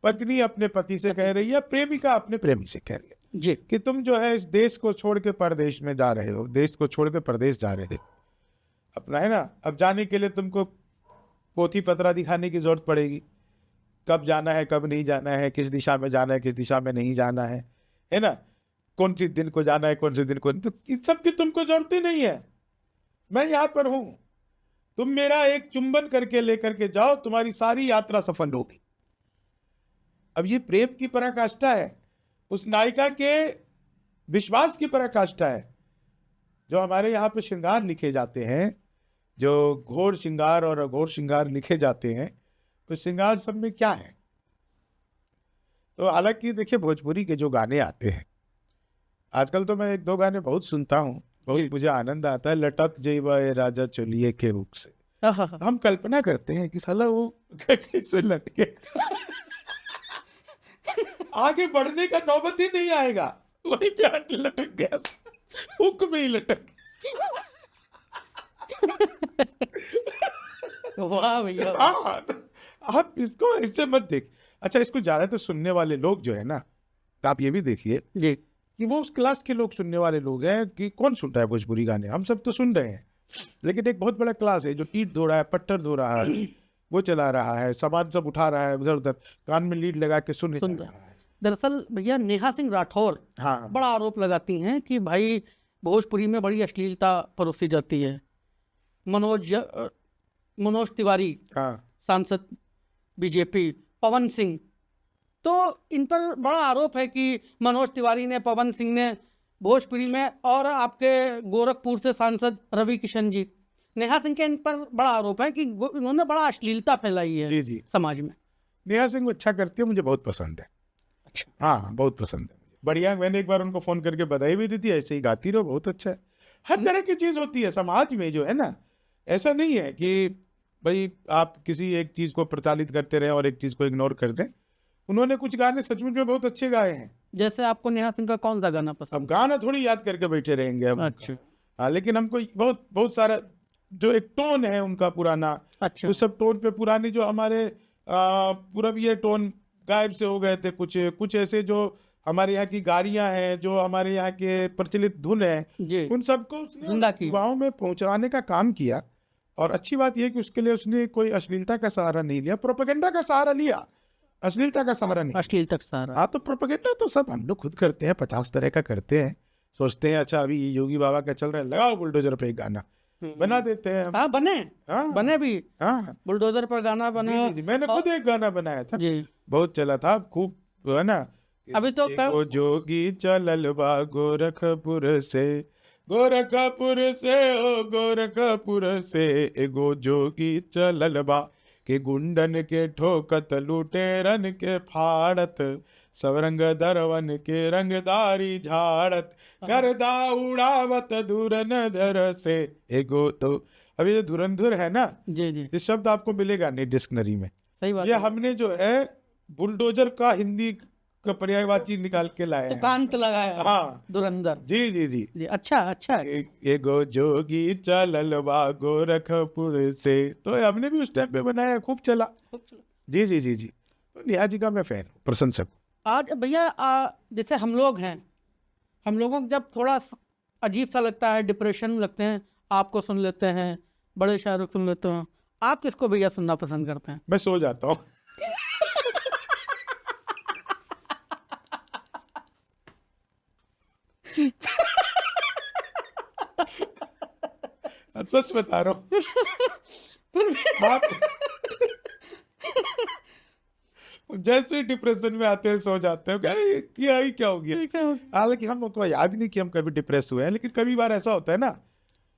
पत्नी अपने पति से कह रही है, प्रेमिका अपने प्रेमी से कह रही है जी। कि तुम जो है इस देश को छोड़ के परदेश में जा रहे हो, देश को छोड़ के परदेश जा रहे हो अपना, है ना। अब जाने के लिए तुमको पोथी पतरा दिखाने की जरूरत पड़ेगी, कब जाना है कब नहीं जाना है, किस दिशा में जाना है किस दिशा में नहीं जाना है ना, कौन सी दिन को जाना है कौन से दिन को, तो इन सब की तुमको जरूरत ही नहीं है। मैं यहाँ पर हूं, तुम मेरा एक चुंबन करके लेकर के जाओ, तुम्हारी सारी यात्रा सफल होगी। अब ये प्रेम की पराकाष्ठा है, उस नायिका के विश्वास की पराकाष्ठा है। जो हमारे यहाँ पे श्रृंगार लिखे जाते हैं, जो घोर श्रृंगार और अघोर श्रृंगार लिखे जाते हैं, तो श्रृंगार सब में क्या है? तो हालांकि देखिए, भोजपुरी के जो गाने आते हैं आजकल, तो मैं एक दो गाने बहुत सुनता हूँ, बहुत मुझे आनंद आता है। लटक जइबा ए राजा चलिए के रुख से, आहा, हम कल्पना करते हैं कि साला वो कैसे लटके, आगे बढ़ने का नौबत ही नहीं आएगा, वही पे आके लटक गया, हुक में ही लटक। वाह भैया। हाँ, तो आप इसको ऐसे मत देख। अच्छा, इसको ज्यादातर सुनने वाले लोग जो है ना, तो आप ये भी देखिए जी। कि वो उस क्लास के लोग सुनने वाले लोग हैं कि कौन सुन रहा है भोजपुरी गाने, हम सब तो सुन रहे हैं, लेकिन एक बहुत बड़ा क्लास है जो ईंट धो रहा है, पत्थर धो रहा है, वो चला रहा है, सामान सब उठा रहा है, उधर उधर कान में लीड लगा के सुन रहा है। दरअसल भैया नेहा सिंह राठौर हाँ, बड़ा आरोप लगाती हैं कि भाई भोजपुरी में बड़ी अश्लीलता परोसी जाती है। मनोज तिवारी, हाँ, सांसद बीजेपी, पवन सिंह, तो इन पर बड़ा आरोप है कि मनोज तिवारी ने, पवन सिंह ने भोजपुरी में, और आपके गोरखपुर से सांसद रवि किशन जी, नेहा सिंह के इन पर बड़ा आरोप है कि इन्होंने बड़ा अश्लीलता फैलाई है जी जी। समाज में। नेहा सिंह अच्छा करती है, मुझे बहुत पसंद है। अच्छा। हाँ, बहुत पसंद है मुझे, बढ़िया। मैंने एक बार उनको फोन करके बधाई भी दी थी, ऐसे ही गाती रहो, बहुत अच्छा है। हर तरह की चीज होती है समाज में जो है ना, ऐसा नहीं है कि भाई आप किसी एक चीज को प्रचालित करते रहे और एक चीज को इग्नोर कर दें। उन्होंने कुछ गाने सचमुच में बहुत अच्छे गाए हैं। जैसे आपको नेहा सिंह का कौन सा गाना अब पसंद? गाना थोड़ी याद करके बैठे रहेंगे हम। अच्छा। हाँ, लेकिन हमको बहुत बहुत सारा जो एक टोन है उनका पुराना, अच्छा। उस सब टोन पे पुरानी जो हमारे पूरबिये टोन गायब से हो गए थे। कुछ कुछ ऐसे जो हमारे यहाँ की गाड़ियां हैं, जो हमारे यहाँ के प्रचलित धुन है, जी। उन सबको जिंदा उसने की। गाँव में पहुंचाने का काम किया। और अच्छी बात यह कि उसके लिए उसने कोई अश्लीलता का सहारा नहीं लिया, प्रोपेगेंडा का सहारा लिया, अश्लीलता का सहारा नहीं। अश्लीलता का सहारा। हाँ, तो प्रोपेगेंडा तो सब हम लोग खुद करते हैं, 50 तरह का करते हैं। सोचते हैं अच्छा अभी योगी बाबा का चल रहा है, लगाओ बुलडोजर पे एक गाना, बना देते हैं हम। हाँ, बने। हाँ, बने भी, हाँ, बुलडोजर पर गाना बना। जी, जी, मैंने खुद एक गाना बनाया था, जी। बहुत चला था, खूब, है ना। अभी तो एगो जोगी चलल बा गोरखपुर से, गोरखपुर से ओ गोरखपुर से एगो जोगी चलल बा के गुंडन के ठोकत लुटेरन के फाड़त सब रंग दरवन के रंगदारी झाड़त गर्दा उड़ावत धुरंधर से एगो तो अभी जो धुरंधर है ना, जी जी, ये शब्द आपको मिलेगा नहीं डिक्शनरी में। सही बात ये है। हमने जो है बुलडोजर का हिंदी का पर्यायवाची निकाल के लाए हैं। तुकांत लगाया, हाँ धुरंधर। जी जी जी। जी, अच्छा अच्छा है। एगो जोगी चलल बा गोरखपुर से, तो हमने भी उस टाइम पे बनाया, खूब चला। जी जी जी जी। तो नेहा जी का मैं फैन हूँ, प्रशंसक हूँ। आज भैया जैसे हम लोग हैं, हम लोगों को जब थोड़ा अजीब सा लगता है, डिप्रेशन में लगते हैं, आपको सुन लेते हैं, बड़े शायरों को सुन लेते हैं। आप किसको भैया सुनना पसंद करते हैं? मैं सो जाता हूँ। सच बता रहा हूँ। आप जैसे डिप्रेशन में आते हैं सो जाते हैं, क्या हो गया। हालांकि हम लोग को याद नहीं कि हम कभी डिप्रेस हुए हैं, लेकिन कभी बार ऐसा होता है ना।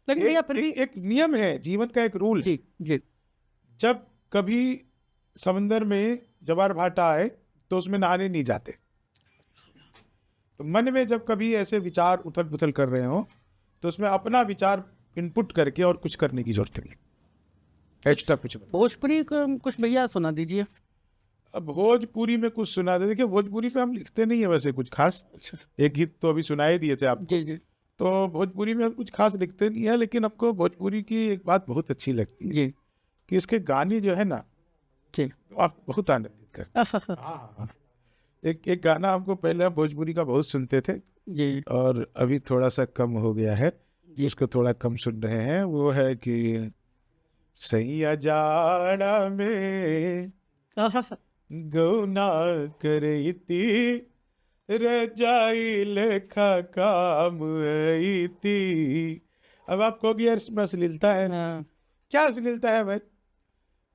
लेकिन भैया फिर भी एक नियम है, जीवन का एक रूल है। जी जी, जब कभी समंदर में जवार भाटा आए तो उसमें नहाने नहीं जाते। तो मन में जब कभी ऐसे विचार उथल पुथल कर रहे हो तो उसमें अपना विचार इनपुट करके और कुछ करने की जरूरत नहीं, एक्स्ट्रा कुछ नहीं। भोजपुरी को कुछ भैया सुना दीजिए। अब भोजपुरी में कुछ सुना दे। देखिए भोजपुरी से हम लिखते नहीं है वैसे कुछ खास, एक गीत तो अभी सुनाई दिए थे आप। जी जी तो भोजपुरी में हम कुछ खास लिखते नहीं है, लेकिन हमको भोजपुरी की एक बात बहुत अच्छी लगती है जी कि इसके गाने जो है ना, जी। तो आप बहुत आनंदित करते हैं। हाँ, एक गाना हमको पहले हम भोजपुरी का बहुत सुनते थे जी और अभी थोड़ा सा कम हो गया है, उसको थोड़ा कम सुन रहे हैं। वो है कि सैया जाड़ा में गौना करती रजाई लेखा काम आईती। अब आप कहोगे यार इसमें अश्लीलता है। हाँ, क्या अश्लीलता है भाई?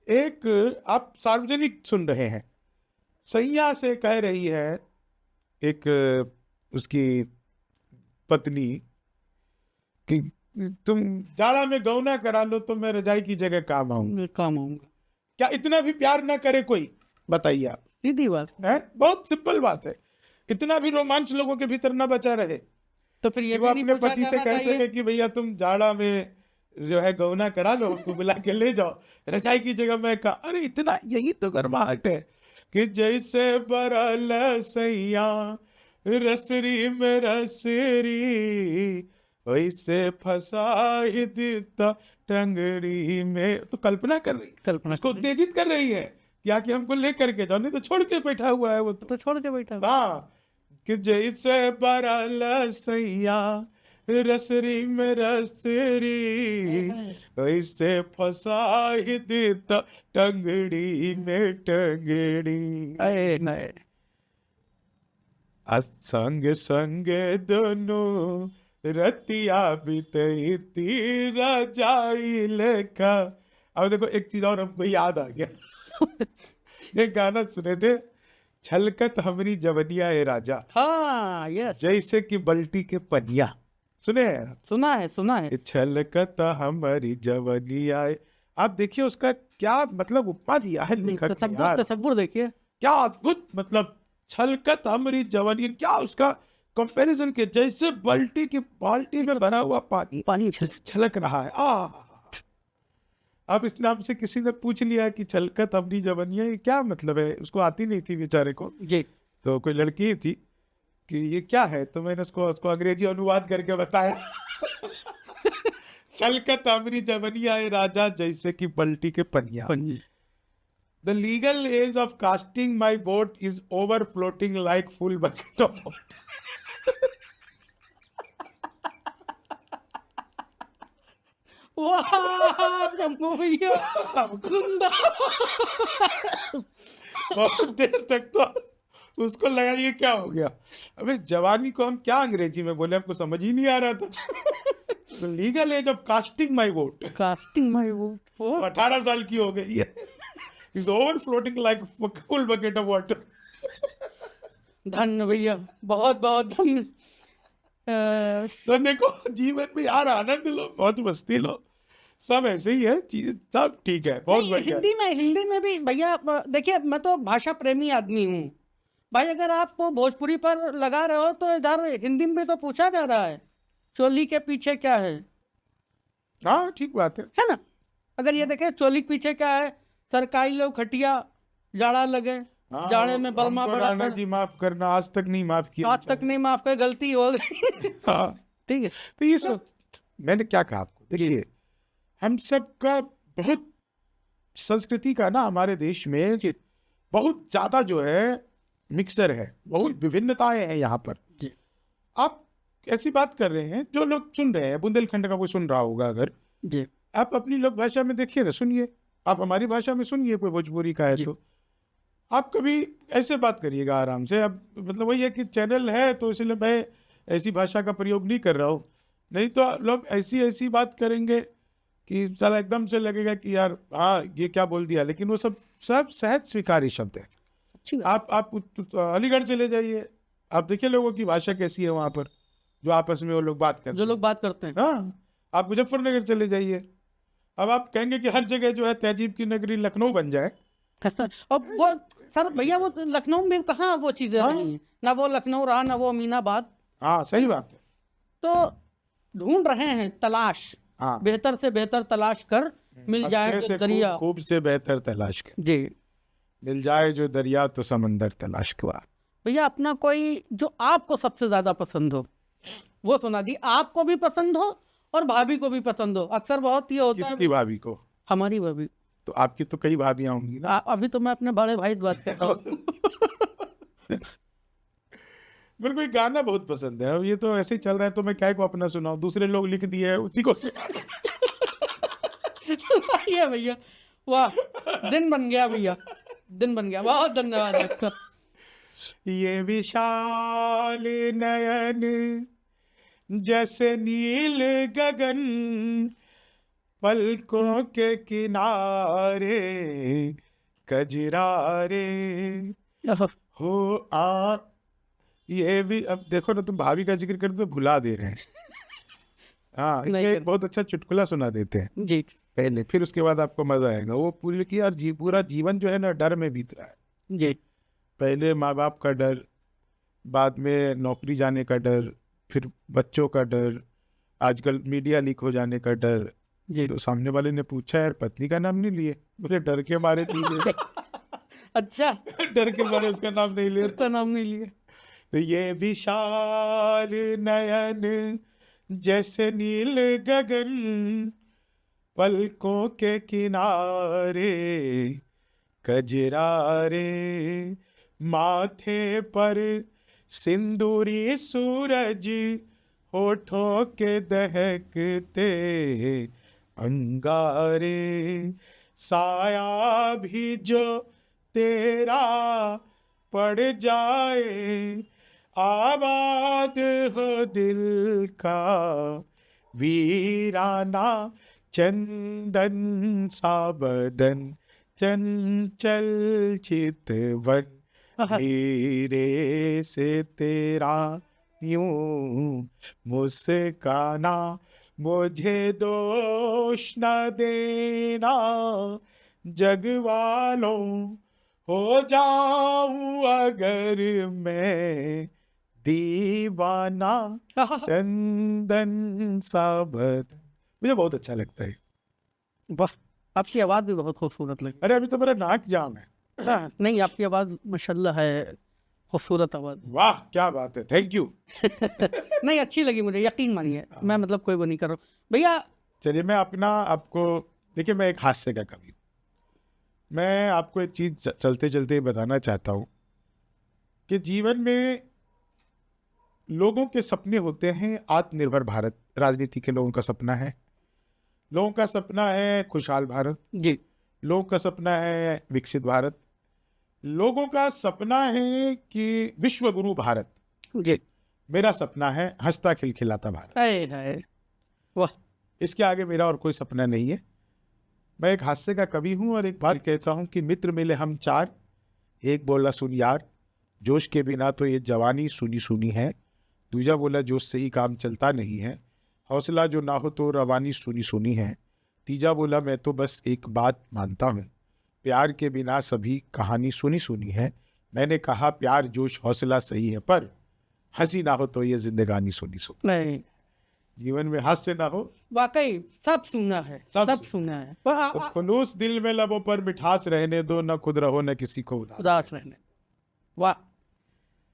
एक आप सार्वजनिक सुन रहे हैं, सैया से कह रही है एक उसकी पत्नी कि तुम जाड़ा में गौना करा लो तो मैं रजाई की जगह काम आऊंगा। मैं काम आऊंगा। क्या इतना भी प्यार ना करे कोई? बताइए आप। सीधी बात है, बहुत सिंपल बात है। इतना भी रोमांच लोगों के भीतर ना बचा रहे तो फिर ये कि वो भी नहीं अपने पूछा पति से जाना कह चाहिए? सके कि भैया तुम जाड़ा में जो है गौना करा लो, उनको बुला के ले जाओ, रजाई की जगह मैं कहा। अरे इतना, यही तो गर्माहट है कि जैसे बरल सैया रसरी में रसरी वैसे फंसा देता टंगड़ी में। तो कल्पना कर रही, कल्पना उसको कर उत्तेजित कर रही है क्या कि हमको लेकर के जाओ, नहीं तो छोड़ के बैठा हुआ है वो तो। तो छोड़ के बैठा हुआ। हाँ, कि जैसे बरल सैया रसरी में रसरी वैसे फंसा देता टंगड़ी में टंगड़ी। अरे नहीं, संग संग दोनों रतिया बीतती रजाई लेखा। अब देखो एक चीज और हमको याद आ गया। ये गाना सुने थे, छलकत हमरी जवनिया ए राजा हाँ यस, जैसे कि बल्टी के पनिया। सुने हैं आप? सुना है सुना है। ये छलकत हमारी जवनिया ए। आप देखिए उसका क्या मतलब उपमा दिया है लेखक ने यार। तसव्वुर देखिए, क्या अद्भुत, मतलब छलकत हमारी जवानी, क्या उसका कंपैरिजन के जैसे बाल्टी में भरा हुआ पानी पानी छलक रहा है। अब इस नाम से किसी ने पूछ लिया कि छलकत हमारी जवानी है, ये क्या मतलब है? उसको आती नहीं थी बेचारे को। जी। तो कोई लड़की थी कि ये क्या है, तो मैंने उसको अंग्रेजी अनुवाद करके बताया। छलकत हमारी जवानिया ए राजा जैसे कि बल्टी के पनिया। The legal age of casting my vote is over floating like full bucket of water. वाह ब्रह्मो भैया, बहुत देर तक तो उसको लगा ये क्या हो गया। अबे जवानी को हम क्या अंग्रेजी में बोले, हमको समझ ही नहीं आ रहा था। Legal age of casting my vote, casting my vote 18 साल की हो गई है। Is over floating like full bucket of water. धन्य भैया, बहुत बहुत धन्य। तो देखो जीवन में यार आनंद लो, बहुत मस्ती लो, सब ऐसे ही है, चीज सब ठीक है, बहुत नहीं, बढ़िया। हिंदी में भी भैया देखिए, मैं तो भाषा प्रेमी आदमी हूँ भाई। अगर आपको भोजपुरी पर लगा रहे हो तो इधर हिंदी में तो पूछा जा रहा है, चोली के पीछे क्या है हाँ ठीक बात है ना? अगर ये देखें चोली के पीछे क्या है, सरकारी लोग खटिया, जाड़ा लगे, हाँ, जाड़े में बलमा हमको बड़ा नाना जी माफ करना, आज तक नहीं माफ किया। आज तक नहीं माफ कर, गलती हो गई। हाँ, ठीक है। तो ये सब मैंने क्या कहा आपको, देखिए हम सब का बहुत संस्कृति का ना हमारे देश में बहुत ज्यादा जो है मिक्सर है, बहुत विभिन्नताएं हैं यहाँ पर। जी। आप ऐसी बात कर रहे हैं, जो लोग सुन रहे हैं, बुंदेलखंड का कोई सुन रहा होगा अगर, जी आप अपनी लोक भाषा में देखिए ना, सुनिए, आप हमारी भाषा में सुनिए, कोई भोजपुरी का है तो आप कभी ऐसे बात करिएगा आराम से। अब मतलब वही है कि चैनल है तो इसलिए मैं ऐसी भाषा का प्रयोग नहीं कर रहा हूँ, नहीं तो लोग ऐसी ऐसी बात करेंगे कि साला एकदम से लगेगा कि यार हाँ ये क्या बोल दिया, लेकिन वो सब सहज स्वीकार्य शब्द है। अच्छी बात। आप अलीगढ़ चले जाइए, आप देखिए लोगों की भाषा कैसी है वहाँ पर, जो आपस में वो लोग बात करते जो हैं। लोग बात करते हैं। हाँ, आप मुजफ्फरनगर चले जाइए, अब आप कहेंगे कि हर जगह जो है तहजीब की नगरी लखनऊ बन जाए। और वो सर भैया, वो लखनऊ में कहाँ वो चीजें हाँ। रही हैं, ना वो लखनऊ रहा, ना वो अमीनाबाद। हाँ सही बात है। तो ढूंढ रहे हैं, तलाश, हाँ, बेहतर से बेहतर तलाश कर, मिल जाए अच्छे जो से दरिया। खूब से बेहतर तलाश कर, जी मिल जाए जो दरिया तो समंदर तलाश कर। भैया, अपना कोई जो आपको सबसे ज्यादा पसंद हो वो सुना दी, आपको भी पसंद हो और भाभी को भी पसंद हो। अक्सर बहुत ये होता किसकी है। भाभी को? हमारी भाभी। तो आपकी तो कई भाभियां होंगी ना। अभी तो मैं अपने बड़े भाई से बात कर रहा हूँ। मेरे को एक गाना बहुत पसंद है, अब ये तो ऐसे ही चल रहा है तो मैं क्या को अपना सुनाऊं, दूसरे लोग लिख दिए है उसी को सुना। सुनाइए भैया, वाह, दिन बन गया भैया, दिन बन गया। बहुत धन्यवाद आपका। ये विशाल नयन जैसे नील गगन, पलकों के किनारे कजरारे हो आ। ये भी अब देखो ना, तुम भाभी का जिक्र करते तो भुला दे रहे हैं। हाँ, इसमें नहीं एक बहुत अच्छा चुटकुला सुना देते हैं जी। पहले, फिर उसके बाद आपको मजा आएगा। वो पूरी की यार पूरा जीवन जो है ना डर में बीत रहा है। जी पहले माँ बाप का डर, बाद में नौकरी जाने का डर, फिर बच्चों का डर, आजकल मीडिया लीक हो जाने का डर। जी। तो सामने वाले ने पूछा यार पत्नी का नाम नहीं लिए, बोले डर के मारे लिए। अच्छा, डर के मारे उसका नाम नहीं लिए। उसका नाम नहीं लिया। तो ये विशाल नयन जैसे नील गगन, पलकों के किनारे कजरारे, माथे पर सिंदूरी सूरज, होठों के दहकते अंगारे, साया भी जो तेरा पड़ जाए, आबाद हो दिल का वीराना, चंदन सा बदन, चंचल चितवन, धीरे से तेरा यूं मुस्काना, मुझे दोष न देना, जग वालों हो जाऊं अगर मैं दीवाना, चंदन सा बदन। मुझे बहुत अच्छा लगता है। वाह, आपकी आवाज भी बहुत खूबसूरत लगी। अरे अभी तो मेरा नाक जाम है। नहीं, आपकी आवाज माशाल्लाह है, खूबसूरत आवाज। वाह क्या बात है, थैंक यू। नहीं, अच्छी लगी मुझे, यकीन मानिए, मैं मतलब कोई वो नहीं कर रहा हूँ भैया। चलिए मैं आपको देखिए, मैं एक हास्य का कवि हूं। मैं आपको एक चीज चलते चलते बताना चाहता हूँ कि जीवन में लोगों के सपने होते हैं आत्मनिर्भर भारत। राजनीति के लोगों का सपना है, लोगों का सपना है खुशहाल भारत जी। लोगों का सपना है विकसित भारत, लोगों का सपना है कि विश्व गुरु भारत। जी। मेरा सपना है हंसता खिलखिलाता भारत। हाय, वाह। इसके आगे मेरा और कोई सपना नहीं है। मैं एक हास्य का कवि हूँ और एक बात कहता हूँ कि मित्र मिले हम चार, एक बोला सुन यार, जोश के बिना तो ये जवानी सुनी सुनी है, दूजा बोला जोश से ही काम चलता नहीं है, हौसला जो ना हो तो रवानी सुनी सुनी है। तीजा बोला मैं तो बस एक बात मानता हूँ, प्यार के बिना सभी कहानी सुनी सुनी है। मैंने कहा प्यार जोश हौसला सही है, पर हंसी ना हो तो ये जिंदगानी सुनी सुनी। नहीं, जीवन में हास्य ना हो, वाकई सब सुना है, सब सुना है, पर तो खुलूस दिल में लबों पर मिठास रहने दो, न खुद रहो न किसी को उदास। उदास रहने। वाह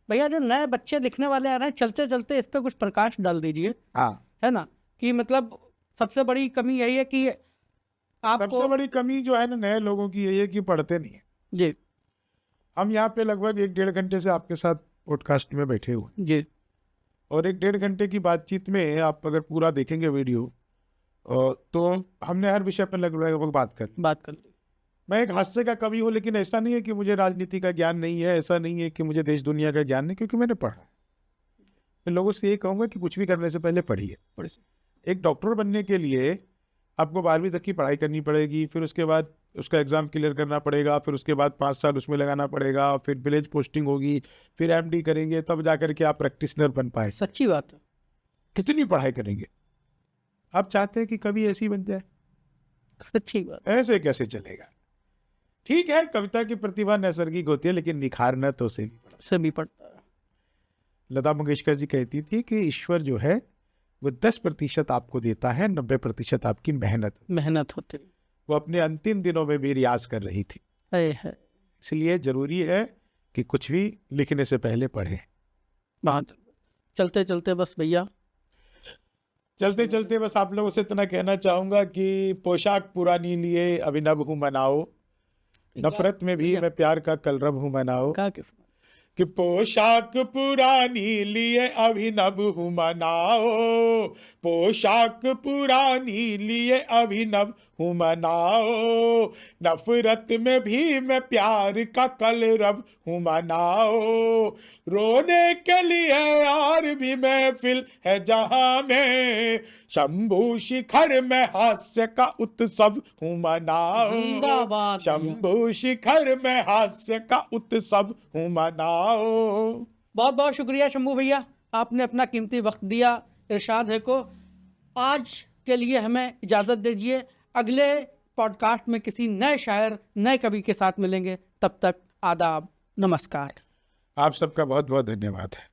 भैया, जो नए बच्चे लिखने वाले आ रहे हैं, चलते चलते इस पे कुछ प्रकाश डाल दीजिए, हाँ, है ना, कि मतलब सबसे बड़ी कमी यही है कि आपको सबसे बड़ी कमी जो है ना नए लोगों की यही है कि पढ़ते नहीं है। जी हम यहाँ पे लगभग 1-1.5 घंटे से आपके साथ पॉडकास्ट में बैठे हुए हैं, जी और 1-1.5 घंटे की बातचीत में आप अगर पूरा देखेंगे वीडियो तो हमने हर विषय पर लगभग बात कर ली। मैं एक हास्य का कवि हूँ, लेकिन ऐसा नहीं है कि मुझे राजनीति का ज्ञान नहीं है, ऐसा नहीं है कि मुझे देश दुनिया का ज्ञान नहीं, क्योंकि मैंने पढ़ा है। मैं लोगों से ये कहूँगा कि कुछ भी करने से पहले पढ़िए। एक डॉक्टर बनने के लिए आपको 12वीं तक की पढ़ाई करनी पड़ेगी, फिर उसके बाद उसका एग्जाम क्लियर करना पड़ेगा, फिर उसके बाद 5 साल उसमें लगाना पड़ेगा, फिर विलेज पोस्टिंग होगी, फिर MD करेंगे, तब जाकर के आप प्रैक्टिशनर बन पाए। सच्ची बात है। कितनी पढ़ाई करेंगे? आप चाहते हैं कि कभी ऐसी बन जाए? सच्ची बात। ऐसे कैसे चलेगा? ठीक है, कविता की प्रतिभा नैसर्गिक होती है, लेकिन निखारना तो उसे भी पड़ता है। लता मंगेशकर जी कहती थी कि ईश्वर जो है वो 10% आपको देता है, 90% आपकी मेहनत होती है। वो अपने अंतिम दिनों में भी रियाज कर रही थी। है। इसलिए जरूरी है कि कुछ भी लिखने से पहले पढ़ें। बात चलते चलते बस भैया, चलते चलते बस आप लोगों से इतना कहना चाहूंगा कि पोशाक पुरानी लिए अभिनव हूँ मनाओ, नफरत में भी मैं प्यार का कलरव हूँ मनाओ। कि पोशाक पुरानी लिए अभिनव हूँ मनाओ, पोशाक पुरानी लिए अभिनव हूँ मनाओ, नफरत में भी मैं प्यार का कलरव हूँ मनाओ। रोने के लिए और भी महफिल है जहां में, शंभू शिखर में हास्य का उत्सव हूँ मनाओ, जिंदाबाद। शंभू शिखर में हास्य का उत्सव हूँ मनाओ। बहुत बहुत शुक्रिया शंभू भैया, आपने अपना कीमती वक्त दिया इरशाद है को। आज के लिए हमें इजाज़त दीजिए, अगले पॉडकास्ट में किसी नए शायर, नए कवि के साथ मिलेंगे। तब तक आदाब, नमस्कार। आप सबका बहुत बहुत धन्यवाद है।